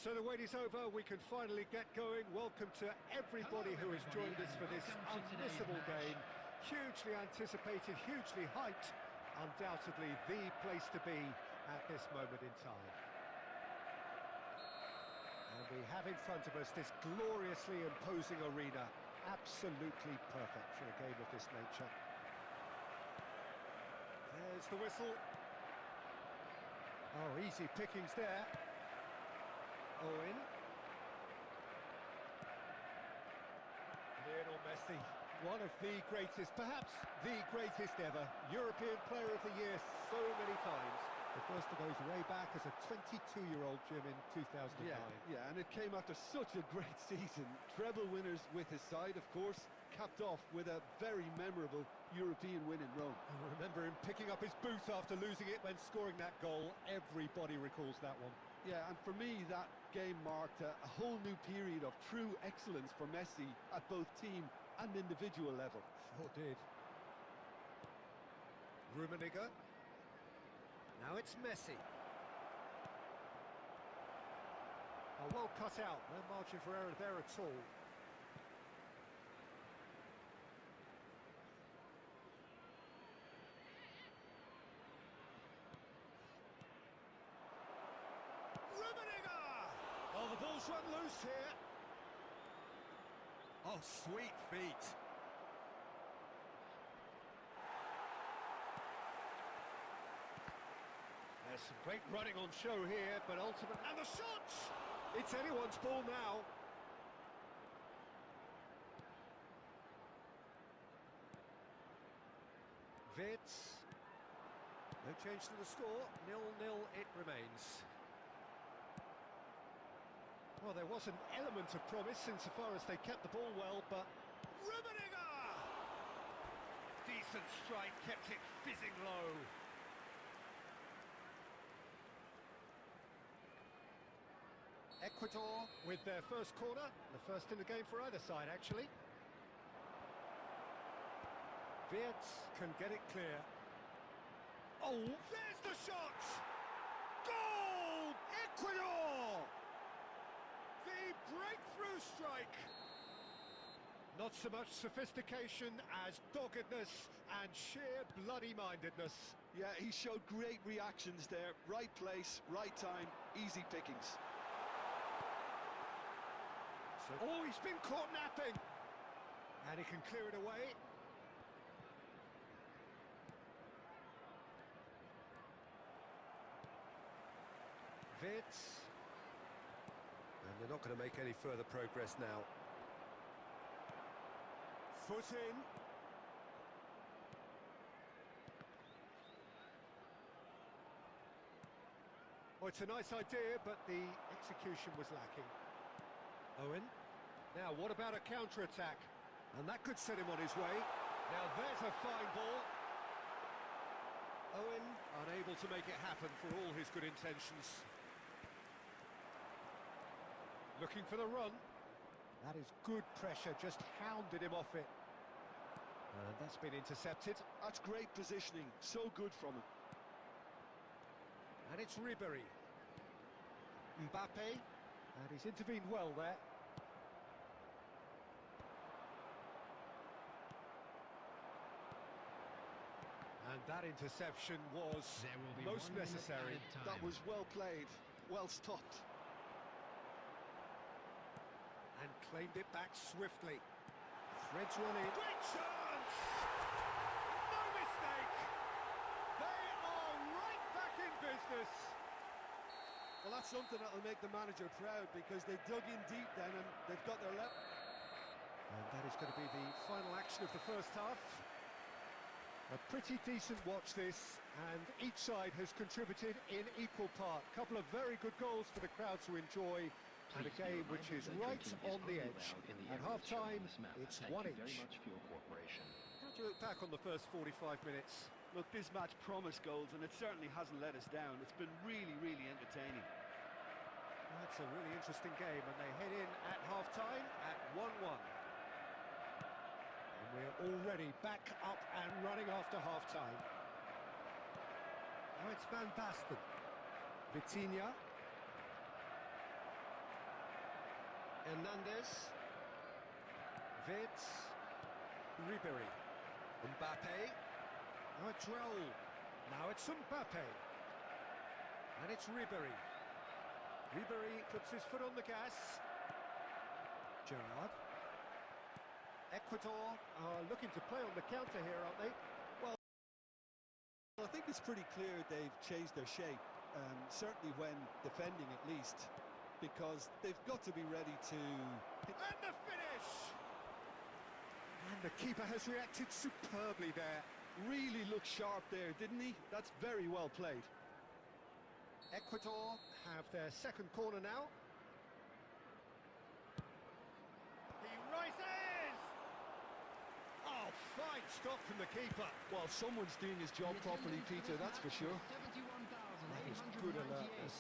So the wait is over, we can finally get going. Welcome to everybody who has joined us for this unmissable game. Hugely anticipated, hugely hyped. Undoubtedly the place to be at this moment in time. And we have in front of us this gloriously imposing arena. Absolutely perfect for a game of this nature. There's the whistle. Oh, easy pickings there. Owen. Lionel Messi, one of the greatest, perhaps the greatest ever, European Player of the Year so many times. The first of those way back as a 22-year-old, Jim, in 2009. Yeah, and it came after such a great season. Treble winners with his side, of course, capped off with a very memorable European win in Rome. I remember him picking up his boot after losing it when scoring that goal. Everybody recalls that one. Yeah, and for me, that game marked a whole new period of true excellence for Messi at both team and individual level. Sure did. Rummenigge. Now it's Messi. Oh, well cut out. No margin for error there at all. Rummenigge! Oh, the ball's run loose here. Oh, sweet feet. There's some great running on show here, but ultimately... And the shot! It's anyone's ball now. Vitz. No change to the score. 0-0 it remains. Well, there was an element of promise insofar as they kept the ball well, but... Rummenigge! Decent strike, kept it fizzing low. Ecuador with their first corner, the first in the game for either side, actually. Wirtz can get it clear. Oh, there's the shot! Goal! Ecuador! The breakthrough strike! Not so much sophistication as doggedness and sheer bloody-mindedness. Yeah, he showed great reactions there. Right place, right time, easy pickings. Oh, he's been caught napping! And he can clear it away. Vitz. And they're not going to make any further progress now. Foot in. Oh, it's a nice idea, but the execution was lacking. Owen. Now, what about a counter-attack? And that could set him on his way. Now, there's a fine ball. Owen, unable to make it happen for all his good intentions. Looking for the run. That is good pressure, just hounded him off it. And that's been intercepted. That's great positioning, so good from him. And it's Ribéry. Mbappe. And he's intervened well there. And that interception was most necessary. That was well played, well stopped. And claimed it back swiftly. Threads running. Great chance! No mistake! They are right back in business. Well, that's something that'll make the manager proud, because they dug in deep then and they've got their left. And that is going to be the final action of the first half. A pretty decent watch this, and each side has contributed in equal part. A couple of very good goals for the crowd to enjoy, and a game which is right on the edge. At half-time, it's one each. How do you look back on the first 45 minutes? Look, this match promised goals, and it certainly hasn't let us down. It's been really, really entertaining. That's a really interesting game, and they head in at half-time at 1-1. And we're already back up and running after half-time. Now it's Van Basten. Vitinha. Hernandez. Wirtz. Ribery. Mbappe. Now it's Raul. Now it's Mbappe. And it's Ribery. Ribery puts his foot on the gas. Gerrard. Ecuador are looking to play on the counter here, aren't they? Well, I think it's pretty clear they've changed their shape, certainly when defending at least, because they've got to be ready to... And the finish! And the keeper has reacted superbly there. Really looked sharp there, didn't he? That's very well played. Ecuador have their second corner now. He rises! Oh, fine stop from the keeper. Well, someone's doing his job properly, Peter, that's for sure. That was good alertness.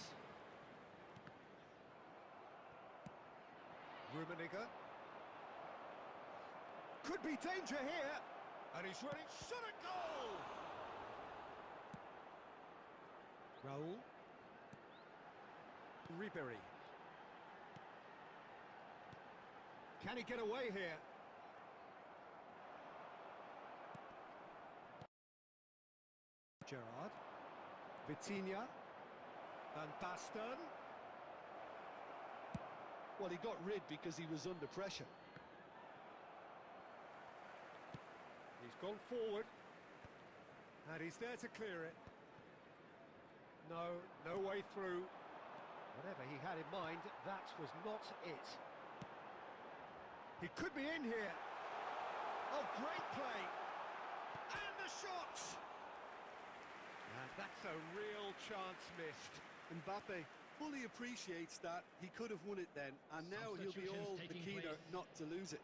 Rummenigge. Could be danger here. And he's running, shot at goal! Raul. Ribery. Can he get away here? Gerrard. Vitinha. Van Basten. Well, he got rid because he was under pressure. He's gone forward. And he's there to clear it. No way through. Whatever he had in mind, that was not it. He could be in here. Oh, great play. And the shot! And that's a real chance missed. Mbappe fully appreciates that. He could have won it then, and now he'll be all the keener not to lose it.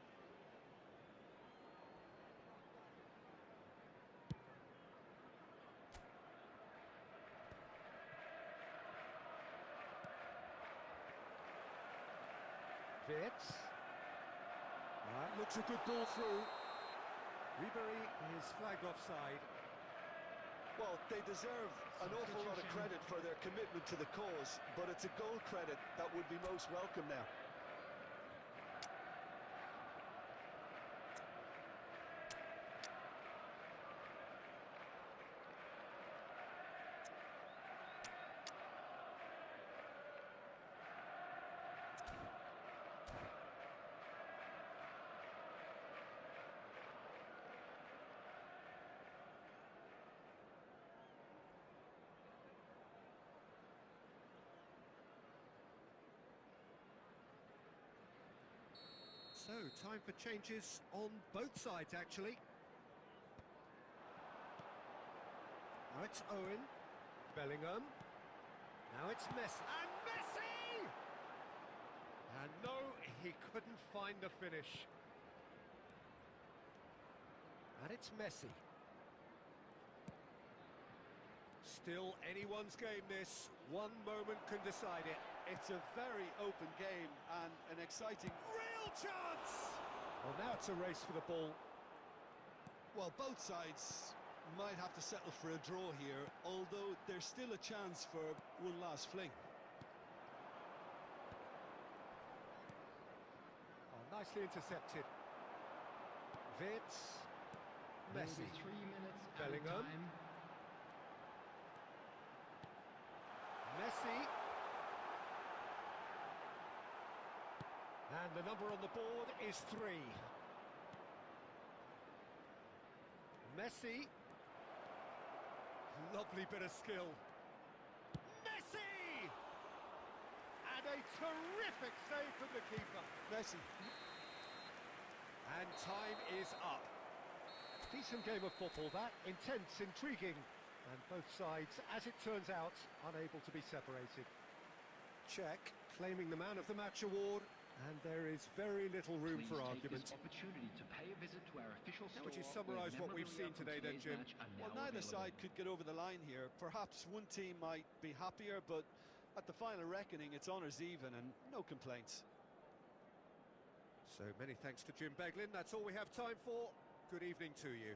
Wirtz. That looks a good ball through. Ribery is flagged offside. Well, they deserve an awful lot of credit for their commitment to the cause, but it's a goal credit that would be most welcome now. So, time for changes on both sides, actually. Now it's Owen. Bellingham. Now it's Messi. And Messi! And no, he couldn't find the finish. And it's Messi. Still anyone's game, this. One moment can decide it. It's a very open game and an exciting... Real chance! Well, now it's a race for the ball. Well, both sides might have to settle for a draw here, although there's still a chance for one last fling. Oh, nicely intercepted. Wirtz. Messi. 3 minutes Bellingham. time. Messi. And the number on the board is 3. Messi. Lovely bit of skill. Messi! And a terrific save from the keeper. Messi. And time is up. Decent game of football, that. Intense, intriguing. And both sides, as it turns out, unable to be separated. Czech claiming the Man of the Match award. And there is very little room for argument. Opportunity to pay a visit to our official How would you store summarise where what we've seen today then, Jim? match are Well, now neither available. side could get over the line here. Perhaps one team might be happier, but at the final reckoning, it's honours even and no complaints. So many thanks to Jim Beglin. That's all we have time for. Good evening to you.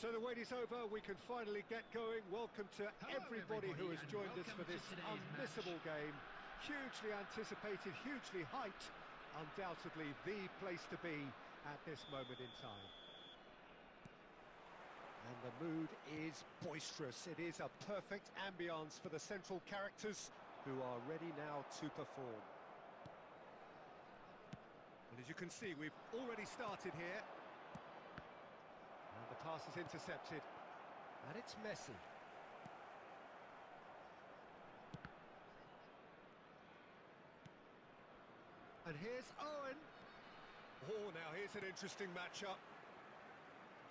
So the wait is over, we can finally get going. Welcome to Hello, everybody who has everybody, and joined us for welcome to this today's unmissable game. Hugely anticipated, hugely hyped. Undoubtedly the place to be at this moment in time. And the mood is boisterous. It is a perfect ambience for the central characters who are ready now to perform. Well, as you can see, we've already started here. And the pass is intercepted. And it's Messi. And here's Owen. Oh, now here's an interesting matchup.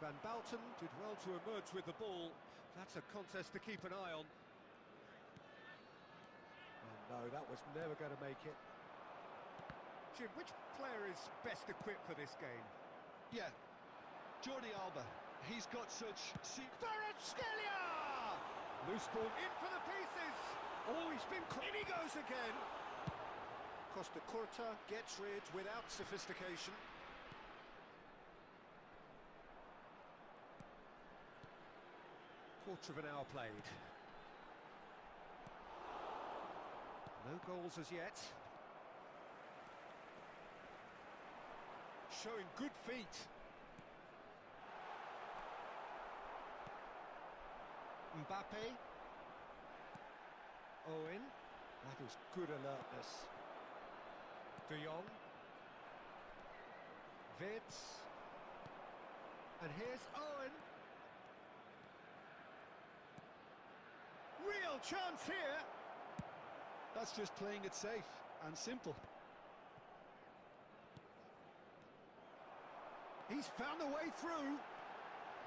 Van Bouten did well to emerge with the ball. That's a contest to keep an eye on. And no, that was never going to make it. Jim, which player is best equipped for this game? Yeah, Jordi Alba. He's got such... Kvaratskhelia! Loose ball in for the pieces. Oh, he's been... In he goes again. Costa Curta gets rid without sophistication. Quarter of an hour played. No goals as yet. Showing good feet. Mbappe. Owen. That is good alertness. De Jong. Vitz. And here's Owen. Real chance here. That's just playing it safe and simple. He's found a way through.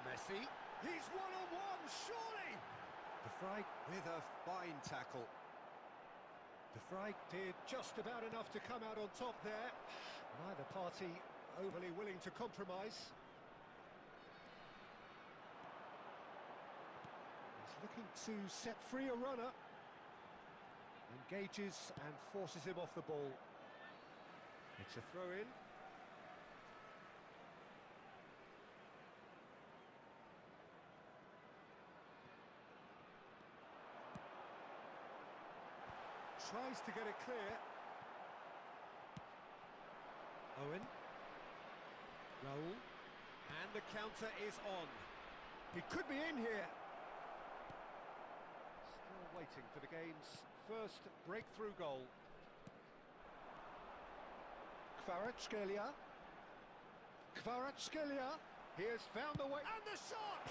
Messi. He's one-on-one, surely! De Vrij with a fine tackle. De Vrij did just about enough to come out on top there. Neither party overly willing to compromise. He's looking to set free a runner. Engages and forces him off the ball. It's a throw-in. Tries to get it clear. Owen. Raul. And the counter is on. He could be in here. Still waiting for the game's first breakthrough goal. Kvaratskhelia. Kvaratskhelia. He has found the way. And the shot!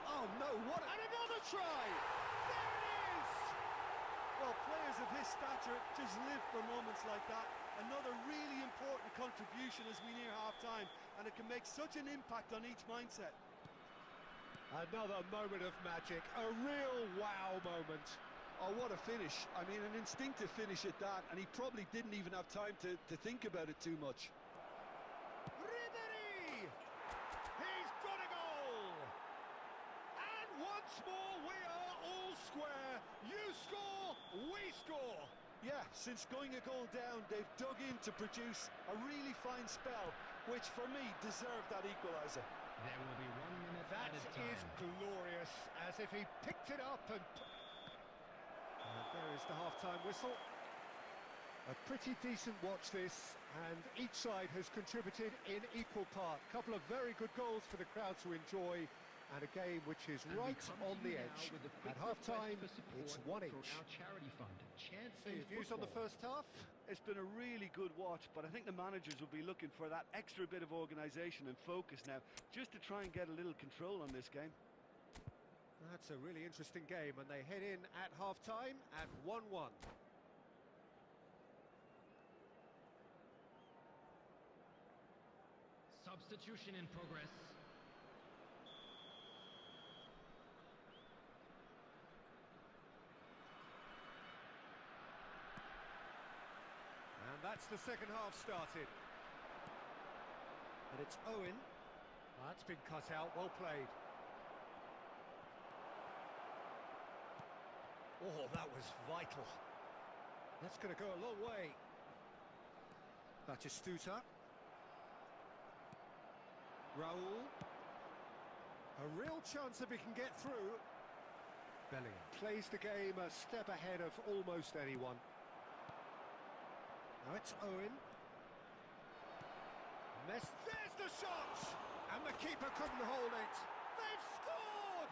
Oh no, what? And another try! There it is! Well, players of his stature just live for moments like that. Another really important contribution as we near half-time, and it can make such an impact on each mindset. Another moment of magic, a real wow moment. Oh, what a finish. I mean, an instinctive finish at that, and he probably didn't even have time to think about it too much. Ribéry! He's got a goal! And once more we are all square. You score, we score. Yeah, since going a goal down, they've dug in to produce a really fine spell, which for me deserved that equaliser. There will be 1 minute That added time. is glorious, as if he picked it up and there is the half-time whistle. A pretty decent watch this, and each side has contributed in equal part. Couple of very good goals for the crowd to enjoy, and a game which is And we right come on to the you now edge. with a quick At half-time, request for it's support 1 for each. our charity fund, Chance So your views on the Football. first half? It's been a really good watch, but I think the managers will be looking for that extra bit of organisation and focus now, just to try and get a little control on this game. That's a really interesting game, and they head in at half-time at 1-1. Substitution in progress. And that's the second half started. And it's Owen. That's been cut out, well played. Oh, that was vital. That's going to go a long way. Batistuta. Raul. A real chance if he can get through. Bellingham. Plays the game a step ahead of almost anyone. Now it's Owen. There's the shot! And the keeper couldn't hold it. They've scored!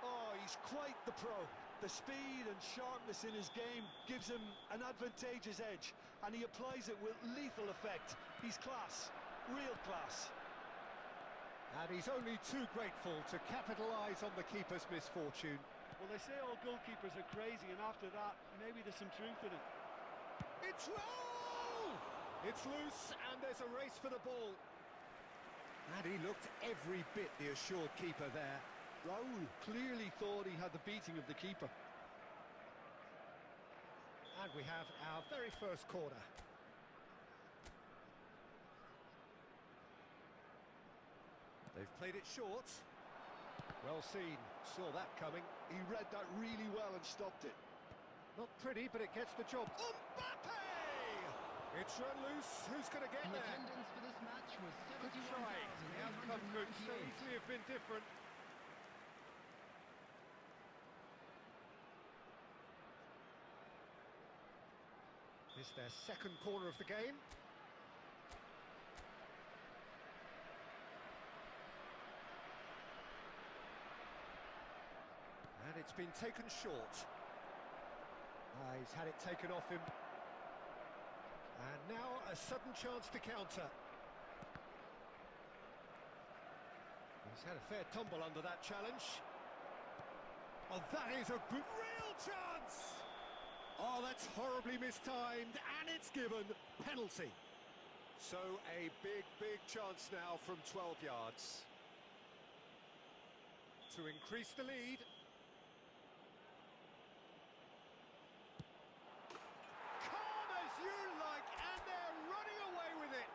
Oh, he's quite the pro. The speed and sharpness in his game gives him an advantageous edge, and he applies it with lethal effect. He's class, real class. And he's only too grateful to capitalise on the keeper's misfortune. Well, they say all goalkeepers are crazy, and after that, maybe there's some truth in it. It's roll! It's loose, and there's a race for the ball. And he looked every bit the assured keeper there. Raul clearly thought he had the beating of the keeper. And we have our very first corner. They've played it short. Well seen, saw that coming. He read that really well and stopped it. Not pretty, but it gets the job. Mbappe! It's run loose, who's going to get The there? attendance for this match was Good try. The outcome could so 71,898. easily have been different. It's their second corner of the game. And it's been taken short. He's had it taken off him. And now a sudden chance to counter. He's had a fair tumble under that challenge. Oh, that is a good, real chance! Oh, that's horribly mistimed, and it's given. Penalty. So a big, big chance now from 12 yards. To increase the lead. Calm as you like, and they're running away with it.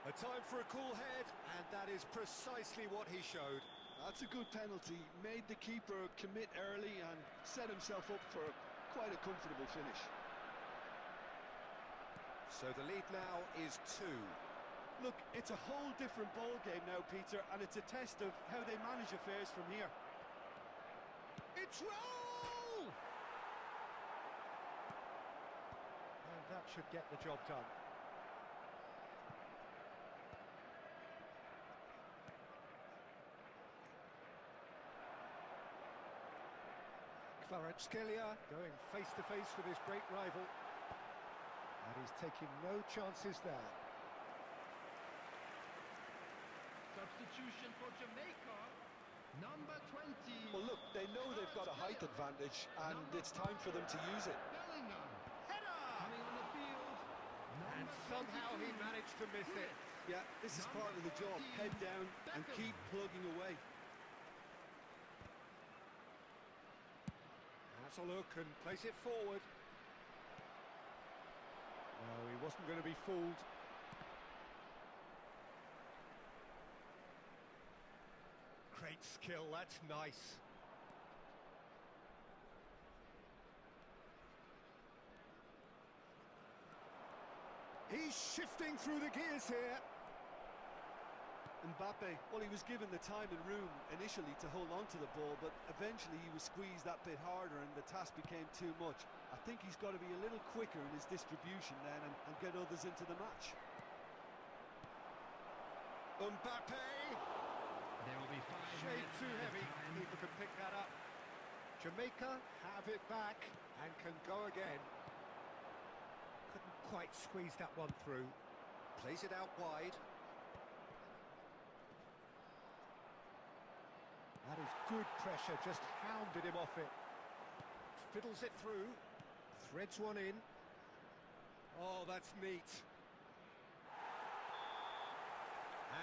A time for a cool head, and that is precisely what he showed. That's a good penalty. Made the keeper commit early and set himself up for quite a comfortable finish. So the lead now is 2. Look, it's a whole different ball game now, Peter, and it's a test of how they manage affairs from here. It's roll! And that should get the job done. Kvaratskhelia going face-to-face with his great rival. And he's taking no chances there. Substitution for Jamaica, number 20. Well, look, they know they've got a height advantage, and it's time for them to use it. Bellingham. Header! Coming on the field, And number somehow he 22. managed to miss it. Yeah, this is part of the job. Head down and keep plugging away. Has a look and place it forward. No, he wasn't going to be fooled. Great skill, that's nice. He's shifting through the gears here. Mbappe, well, he was given the time and room initially to hold on to the ball, but eventually he was squeezed that bit harder and the task became too much. I think he's got to be a little quicker in his distribution then and get others into the match. Mbappe! There will be 5 Shade minutes too added heavy. time. Keeper can pick that up. Jamaica have it back and can go again. Couldn't quite squeeze that one through. Plays it out wide. That is good pressure, just hounded him off it. Fiddles it through, threads one in. Oh, that's neat.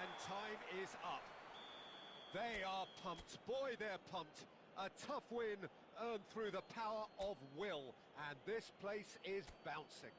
And time is up. They are pumped. Boy, they're pumped. A tough win earned through the power of will. And this place is bouncing.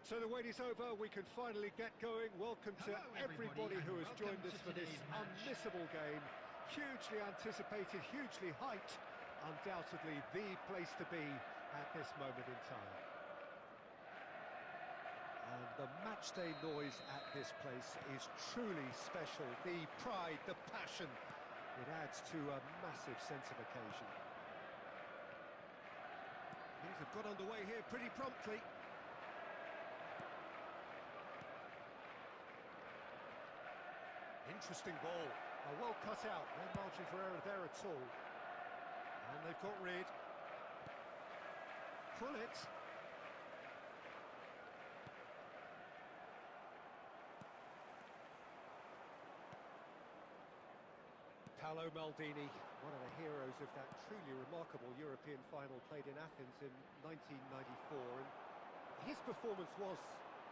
So the wait is over, we can finally get going. Welcome to Hello, everybody everybody, who has and joined welcome us to for this today's match. unmissable game. Hugely anticipated, hugely hyped. Undoubtedly the place to be at this moment in time. And the matchday noise at this place is truly special. The pride, the passion, it adds to a massive sense of occasion. Things have got underway here pretty promptly. Interesting ball. Well cut out. No margin for error there at all. And they've got rid. Pull it. Paolo Maldini, one of the heroes of that truly remarkable European final played in Athens in 1994. And his performance was,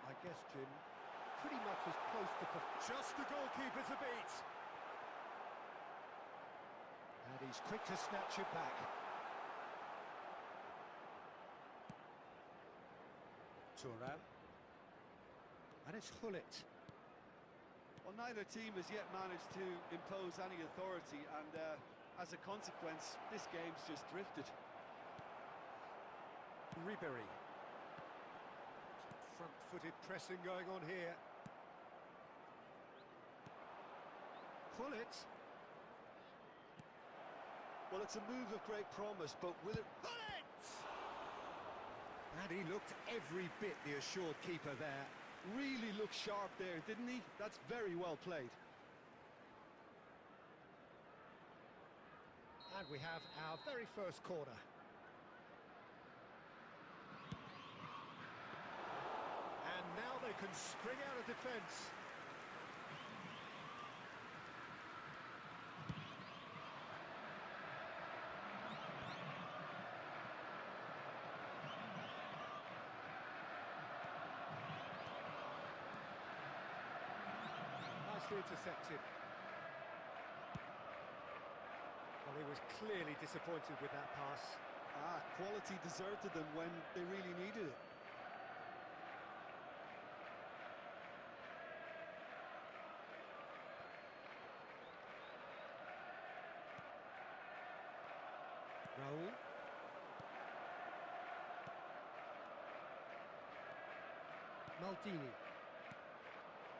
I guess, Jim, pretty much as close to just the goalkeeper's a beat. And he's quick to snatch it back. Thuram. And it's Hullet. Well, neither team has yet managed to impose any authority, and as a consequence, this game's just drifted. Ribery. Front-footed pressing going on here. Pull it. Well, it's a move of great promise, but will it... Pull it! And he looked every bit the assured keeper there. Really looked sharp there, didn't he? That's very well played. And we have our very first corner. And now they can spring out of defence. Nicely intercepted. Well, he was clearly disappointed with that pass. Quality deserted them when they really needed it. Raul. Maldini.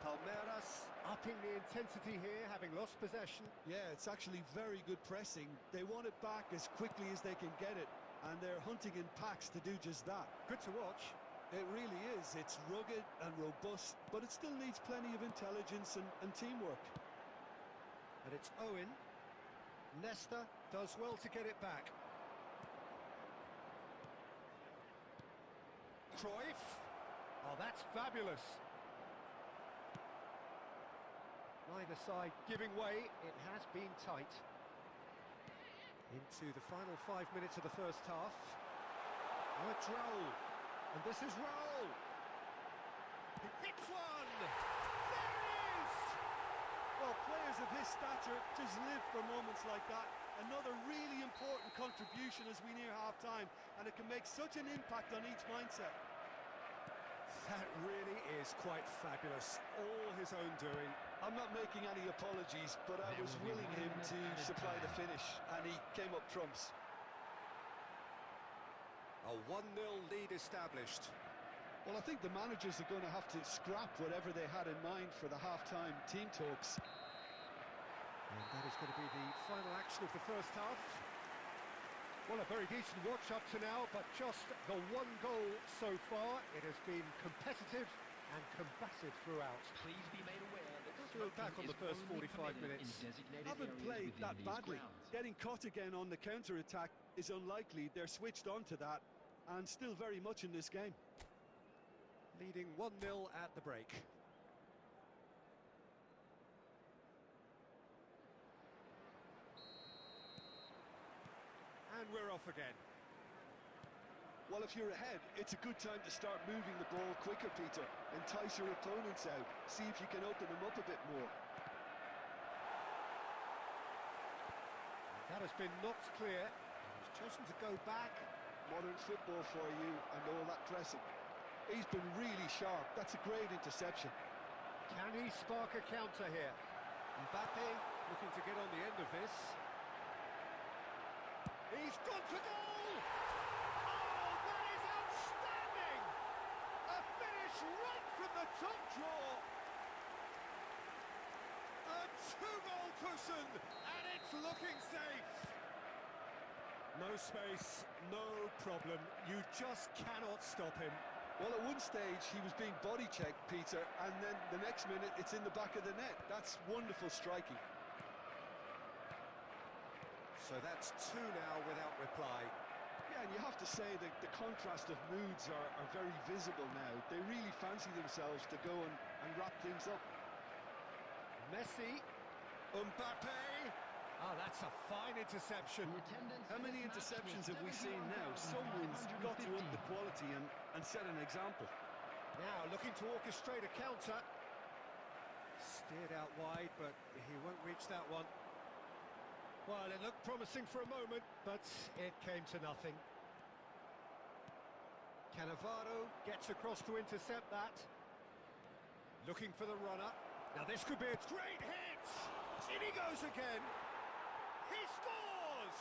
Palmeiras upping the intensity here, having lost possession. Yeah, it's actually very good pressing. They want it back as quickly as they can get it, and they're hunting in packs to do just that. Good to watch. It really is. It's rugged and robust, but it still needs plenty of intelligence and teamwork. And it's Owen. Nesta does well to get it back. Cruyff. Oh, that's fabulous. Neither side giving way. It has been tight. Into the final 5 minutes of the first half. Oh, it's Raul. And this is Raul. He hits one. There it is. Well, players of his stature just live for moments like that. Another really important contribution as we near half-time, and it can make such an impact on each mindset. That really is quite fabulous. All his own doing. I'm not making any apologies, but I was willing him to supply the finish, and he came up trumps. A 1-0 lead established. Well, I think the managers are going to have to scrap whatever they had in mind for the half-time team talks. And that is going to be the final action of the first half. Well, a very decent watch up to now, but just the one goal so far. It has been competitive and combative throughout. Please be made aware that We'll back on the first 45 minutes. Haven't played that badly. Getting caught again on the counter-attack is unlikely. They're switched on to that, and still very much in this game. Leading 1-0 at the break. And we're off again. Well, if you're ahead, it's a good time to start moving the ball quicker, Peter. Entice your opponents out. See if you can open them up a bit more. And that has been knocked clear. He's chosen to go back. Modern football for you and all that pressing. He's been really sharp. That's a great interception. Can he spark a counter here? Mbappe looking to get on the end of this. He's gone for goal! Oh, that is outstanding! A finish right from the top draw. A two-goal cushion, and it's looking safe. No space, no problem. You just cannot stop him. Well, at one stage, he was being body-checked, Peter, and then the next minute, it's in the back of the net. That's wonderful striking. So that's two now without reply. Yeah, and you have to say that the contrast of moods are very visible now. They really fancy themselves to go and wrap things up. Messi. Mbappe. Oh, that's a fine interception. The attendance How for many this match interceptions was have we seen now? Someone's got to up the 71,550. quality and set an example. Now looking to orchestrate a counter. Steered out wide, but he won't reach that one. Well, it looked promising for a moment, but it came to nothing. Cannavaro gets across to intercept that. Looking for the runner. Now this could be a great hit! In he goes again! He scores!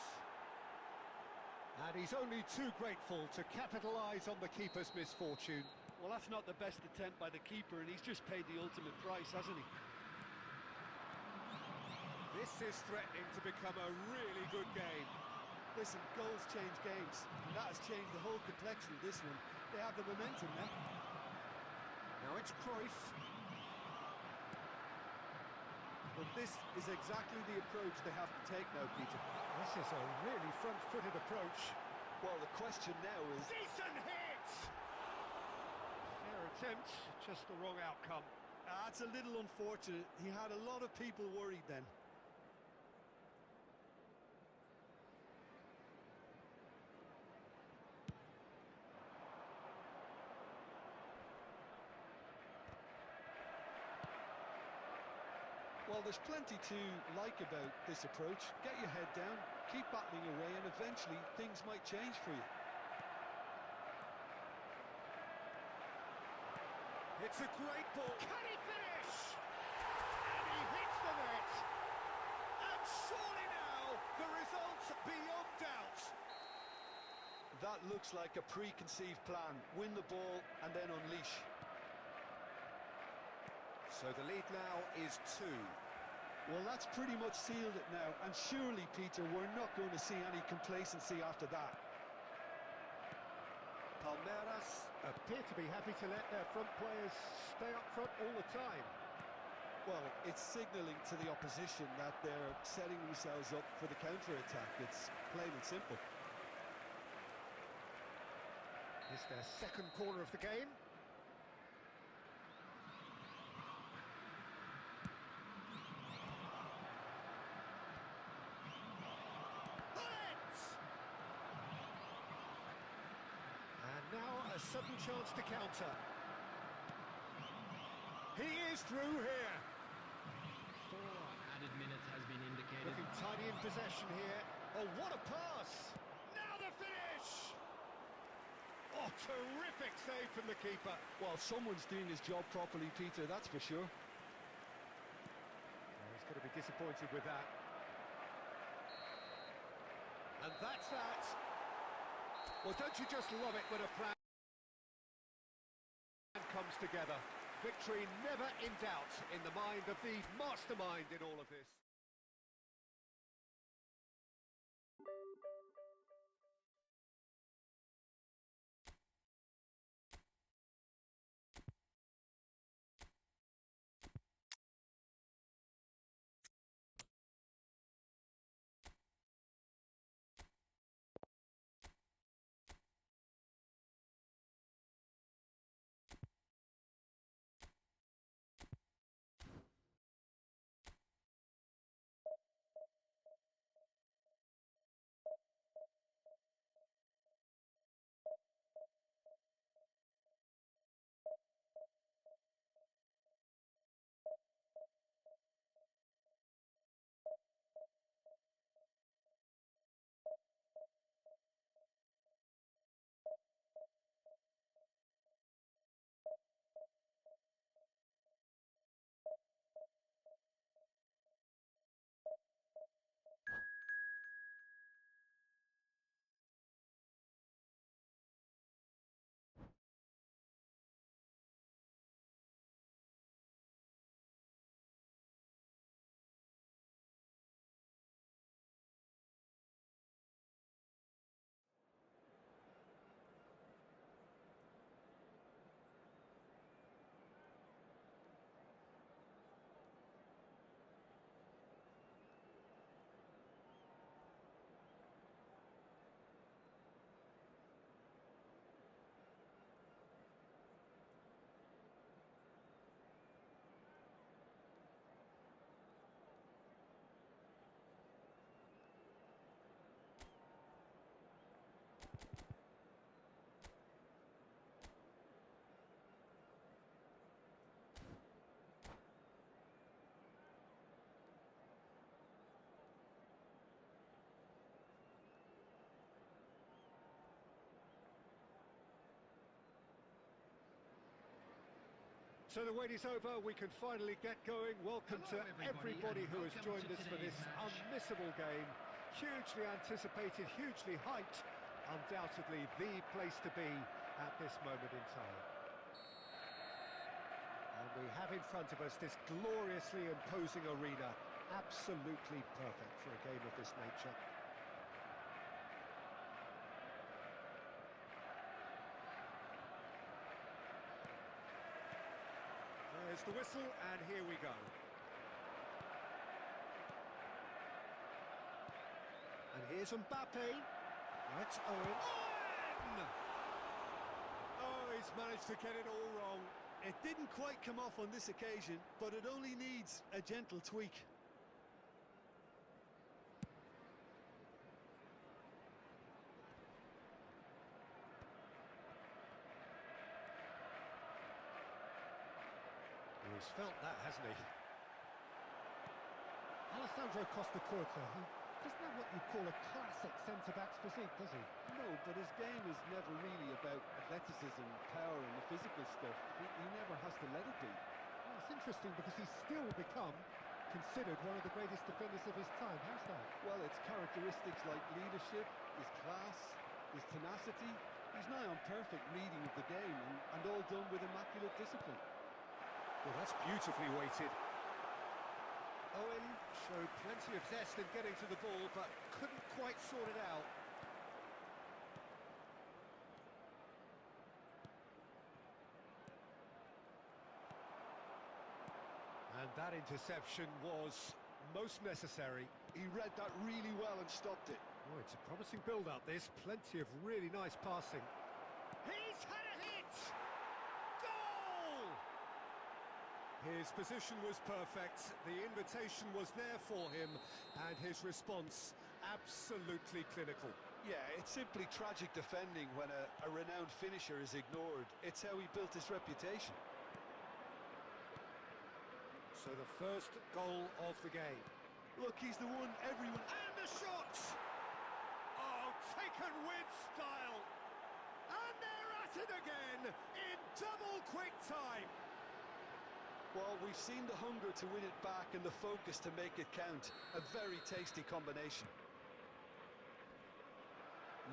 And he's only too grateful to capitalise on the keeper's misfortune. Well, that's not the best attempt by the keeper, and he's just paid the ultimate price, hasn't he? This is threatening to become a really good game. Listen, goals change games, and that has changed the whole complexion of this one. They have the momentum now. Now it's Cruyff. But this is exactly the approach they have to take now, Peter. This is a really front-footed approach. Well, the question now is... Decent hit! Fair attempt, just the wrong outcome. That's a little unfortunate. He had a lot of people worried then. Well, there's plenty to like about this approach. Get your head down, keep battling away, and eventually things might change for you. It's a great ball. Can he finish? And he hits the net! And surely now, the result's beyond doubt. That looks like a preconceived plan. Win the ball and then unleash. So the lead now is 2. Well, that's pretty much sealed it now. And surely, Peter, we're not going to see any complacency after that. Palmeiras Appear to be happy to let their front players stay up front all the time. Well, it's signalling to the opposition that they're setting themselves up for the counter-attack. It's plain and simple. It's their second corner of the game. Now a sudden chance to counter. He is through here. 4 added minutes has been indicated. Looking tidy in possession here. Oh, what a pass! Now the finish! Oh, terrific save from the keeper. Well, someone's doing his job properly, Peter, that's for sure. Oh, he's going to be disappointed with that. And that's that. Well, don't you just love it when a plan comes together? Victory never in doubt in the mind of the mastermind in all of this. So the wait is over, we can finally get going. Welcome Hello, to everybody and who has welcome joined to us for this today's match. unmissable game. Hugely anticipated, hugely hyped. Undoubtedly the place to be at this moment in time. And we have in front of us this gloriously imposing arena. Absolutely perfect for a game of this nature. There's the whistle, and here we go. And here's Mbappe. Now it's Owen. Owen! Oh, he's managed to get it all wrong. It didn't quite come off on this occasion, but it only needs a gentle tweak. He's felt that, hasn't he? Alessandro Costa Curta, he doesn't have what you'd call a classic centre-back's physique, does he? No, but his game is never really about athleticism, power and the physical stuff. He never has to let it be. Well, it's interesting because he's still become considered one of the greatest defenders of his time. How's that? Well, it's characteristics like leadership, his class, his tenacity. He's nigh on perfect reading of the game and all done with immaculate discipline. Well, that's beautifully weighted. Owen showed plenty of zest in getting to the ball, but couldn't quite sort it out. And that interception was most necessary. He read that really well and stopped it. Oh, it's a promising build-up, this. Plenty of really nice passing. He's had a hit! Goal! His position was perfect, the invitation was there for him, and his response absolutely clinical. Yeah, it's simply tragic defending when a renowned finisher is ignored. It's how he built his reputation. So the first goal of the game. Look, he's the one everyone... And the shot! Oh, taken with style! And they're at it again, in double quick time! Well, we've seen the hunger to win it back and the focus to make it count. A very tasty combination.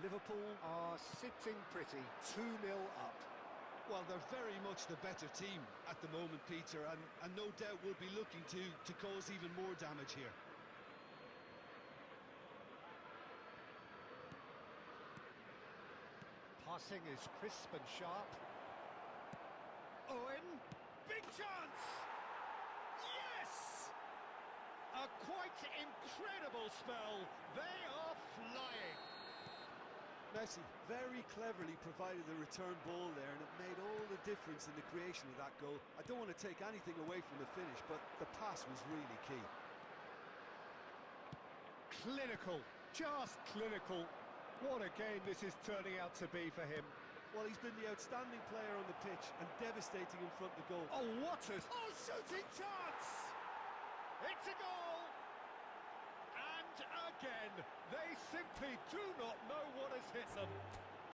Liverpool are sitting pretty, 2-0 up. Well, they're very much the better team at the moment, Peter, and no doubt will be looking to cause even more damage here. Passing is crisp and sharp. Owen, big chance! Yes! A quite incredible spell. They are flying. Messi very cleverly provided the return ball there, and it made all the difference in the creation of that goal. I don't want to take anything away from the finish, but the pass was really key. Clinical, just clinical. What a game this is turning out to be for him. Well, he's been the outstanding player on the pitch and devastating in front of the goal. Oh, what a... Oh, shooting chance! It's a goal! And again, they simply do not know what has hit them.